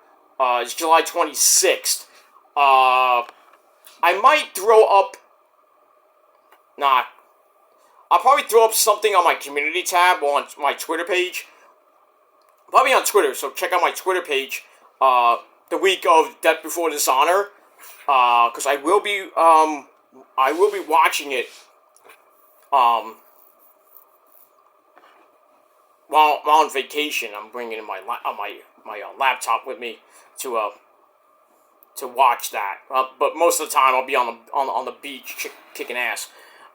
is July 26th. I might throw up, I'll probably throw up something on my community tab or on my Twitter page. Probably on Twitter, so check out my Twitter page, the week of Death Before Dishonor. Because I will be watching it, while on vacation. I'm bringing my laptop with me to watch that. But most of the time I'll be on the beach kicking ass.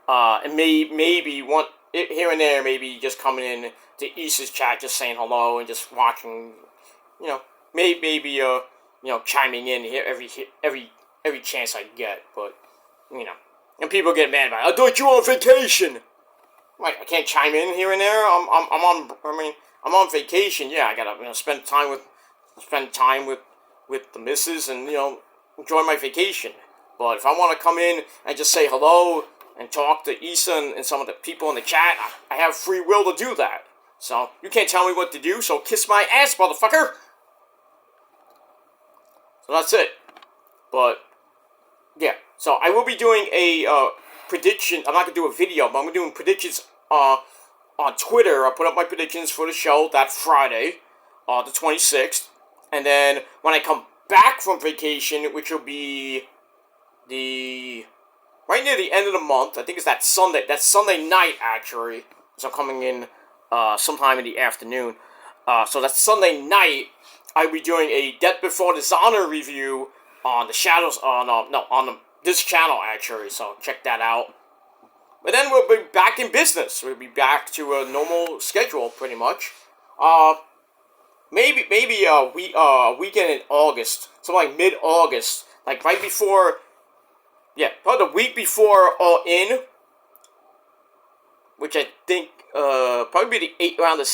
And maybe one here and there, maybe just coming in to Issa's chat, just saying hello and just watching, you know, maybe chiming in here every chance I get, but, you know, and people get mad about it. I thought you were on vacation. Like, I can't chime in here and there. I'm on vacation. Yeah, I gotta spend time with the missus and enjoy my vacation. But if I want to come in and just say hello and talk to Issa and some of the people in the chat, I have free will to do that. So you can't tell me what to do. So kiss my ass, motherfucker. So that's it. But yeah, so I will be doing a prediction. I'm not going to do a video, but I'm going to be doing predictions on Twitter. I'll put up my predictions for the show that Friday, the 26th. And then when I come back from vacation, which will be right near the end of the month, I think it's that Sunday night, actually. So I'm coming in sometime in the afternoon. So that Sunday night, I'll be doing a Death Before Dishonor review on the Shadows, on this channel, actually, so check that out. But then we'll be back in business. We'll be back to a normal schedule, pretty much. Maybe a weekend in August, so like mid-August, like right before, probably the week before All In, which I think, probably be around the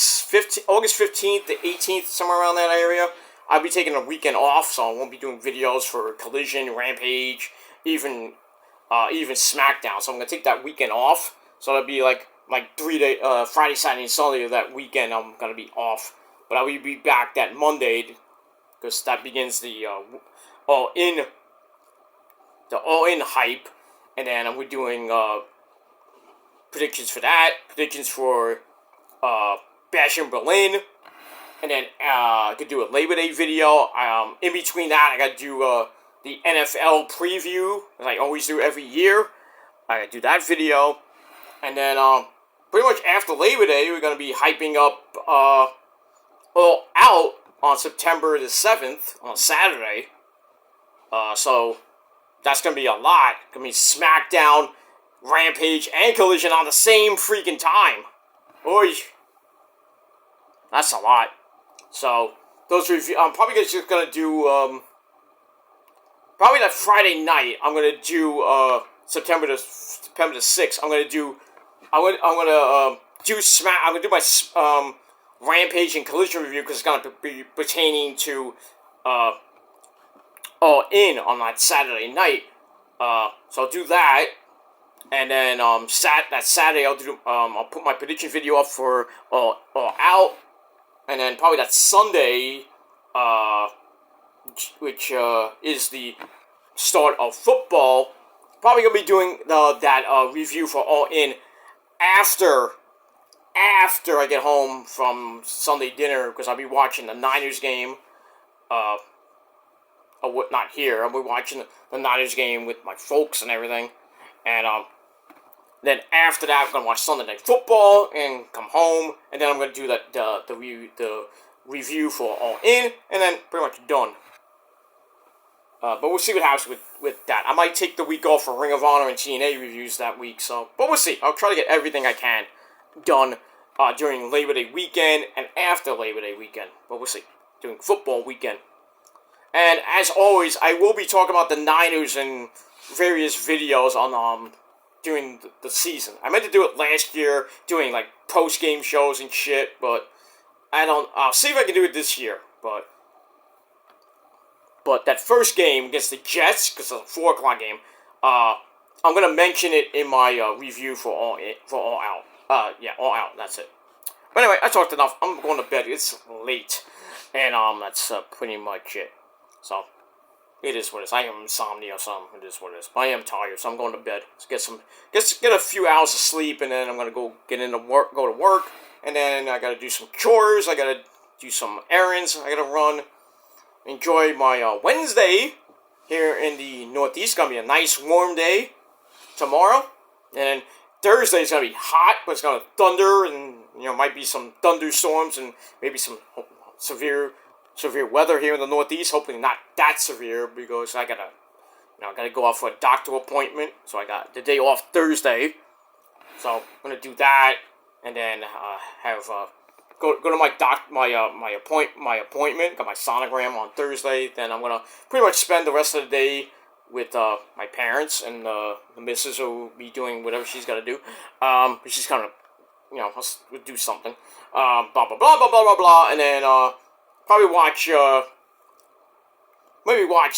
August 15th to 18th, somewhere around that area. I'll be taking a weekend off, so I won't be doing videos for Collision, Rampage, even SmackDown. So I'm gonna take that weekend off. So it'll be like 3 day, Friday, Saturday, and Sunday of that weekend. I'm gonna be off, but I will be back that Monday because that begins the all in hype, and then I'm doing predictions for that, predictions for Bash in Berlin, and then I could do a Labor Day video. In between that, I gotta do the NFL preview, as I always do every year. I gotta do that video, and then pretty much after Labor Day, we're gonna be hyping up All Out on September the 7th on Saturday. So that's gonna be a lot. Gonna be SmackDown, Rampage, and Collision on the same freaking time. Oy. That's a lot. So, those reviews, I'm probably just gonna do, probably that Friday night, I'm gonna do, September the 6th, I'm gonna do my, Rampage and Collision review, because it's gonna be pertaining to, All In on that Saturday night. So I'll do that. And then that Saturday I'll put my prediction video up for All Out, and then probably that Sunday, which is the start of football, probably gonna be doing that review for All In after I get home from Sunday dinner, because I'll be watching the Niners game. Not here. I'll be watching the Niners game with my folks and everything, and then after that, I'm gonna watch Sunday Night Football and come home, and then I'm gonna do the review for All In, and then pretty much done. But we'll see what happens with that. I might take the week off for Ring of Honor and TNA reviews that week, but we'll see. I'll try to get everything I can done during Labor Day weekend and after Labor Day weekend. But we'll see. During football weekend. And as always, I will be talking about the Niners in various videos on during the season. I meant to do it last year, doing like post-game shows and shit, but I'll see if I can do it this year, but that first game against the Jets, because it's a 4 o'clock game, I'm gonna mention it in my review for All Out. All Out, that's it. But anyway, I talked enough. I'm going to bed. It's late, and that's pretty much it. So, it is what it is. I have insomnia or something. It is what it is. But I am tired, so I'm going to bed. So get a few hours of sleep, and then I'm going to go to work, and then I got to do some chores. I got to do some errands. I got to run. Enjoy my Wednesday here in the Northeast. It's going to be a nice warm day tomorrow. And Thursday is going to be hot, but it's going to thunder, and might be some thunderstorms and maybe some severe weather here in the Northeast. Hopefully not that severe, because I gotta go out for a doctor appointment. So I got the day off Thursday. So I'm gonna do that, and then go to my appointment. Got my sonogram on Thursday. Then I'm gonna pretty much spend the rest of the day with my parents, and the missus will be doing whatever she's gotta do. She's gonna do something. Blah blah blah blah blah blah blah, and then probably watch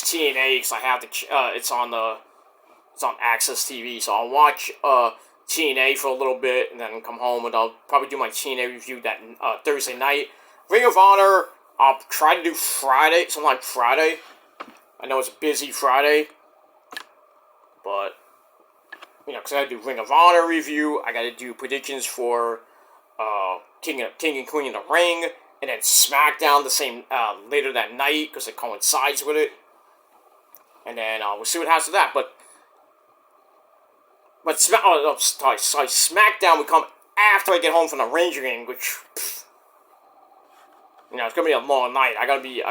TNA, because I have it's on Access TV, so I'll watch TNA for a little bit, and then come home, and I'll probably do my TNA review that Thursday night. Ring of Honor, I'll try to do Friday, sometime Friday. I know it's a busy Friday, but because I gotta do Ring of Honor review, I gotta do predictions for King and Queen in the Ring, and then SmackDown the same later that night, because it coincides with it. And then we'll see what happens to that. But SmackDown would come after I get home from the Ranger game, which it's gonna be a long night. I gotta be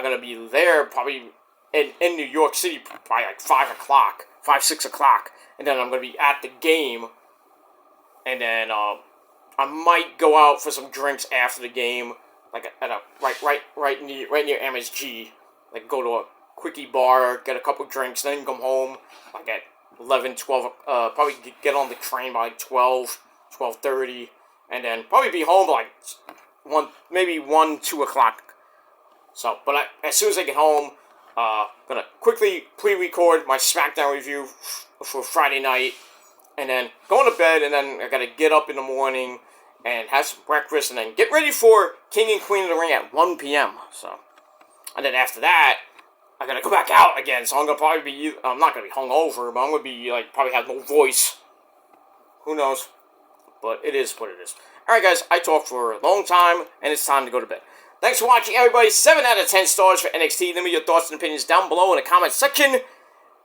there probably in New York City by like 6 o'clock, and then I'm gonna be at the game, and then I might go out for some drinks after the game. Like at a right near MSG, like go to a quickie bar, get a couple drinks, then come home like at 11, 12, probably get on the train by like 12:30, and then probably be home by like 1, 2 o'clock. So, but as soon as I get home, gonna quickly pre-record my SmackDown review for Friday night, and then going to bed, and then I gotta get up in the morning and have some breakfast, and then get ready for King and Queen of the Ring at 1 p.m. So, and then after that, I gotta go back out again. So I'm gonna probably be, I'm not gonna be hungover, but I'm gonna be like probably have no voice. Who knows? But it is what it is. Alright guys, I talked for a long time, and it's time to go to bed. Thanks for watching, everybody. 7 out of 10 stars for NXT. Leave me your thoughts and opinions down below in the comment section.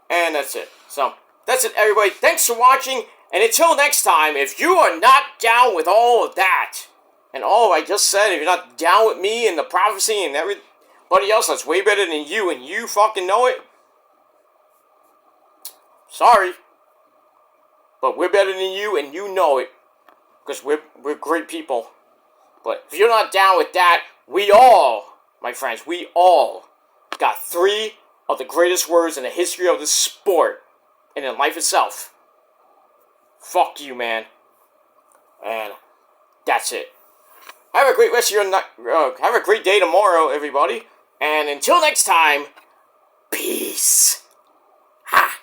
And that's it. So, that's it, everybody. Thanks for watching. And until next time, if you are not down with all of that, and all I just said, if you're not down with me and the prophecy and everybody else that's way better than you, and you fucking know it, sorry. But we're better than you, and you know it. Because we're great people. But if you're not down with that, we all, my friends, we all got 3 of the greatest words in the history of the sport and in life itself. Fuck you, man. And that's it. Have a great rest of your night. Have a great day tomorrow, everybody. And until next time, peace. Ha!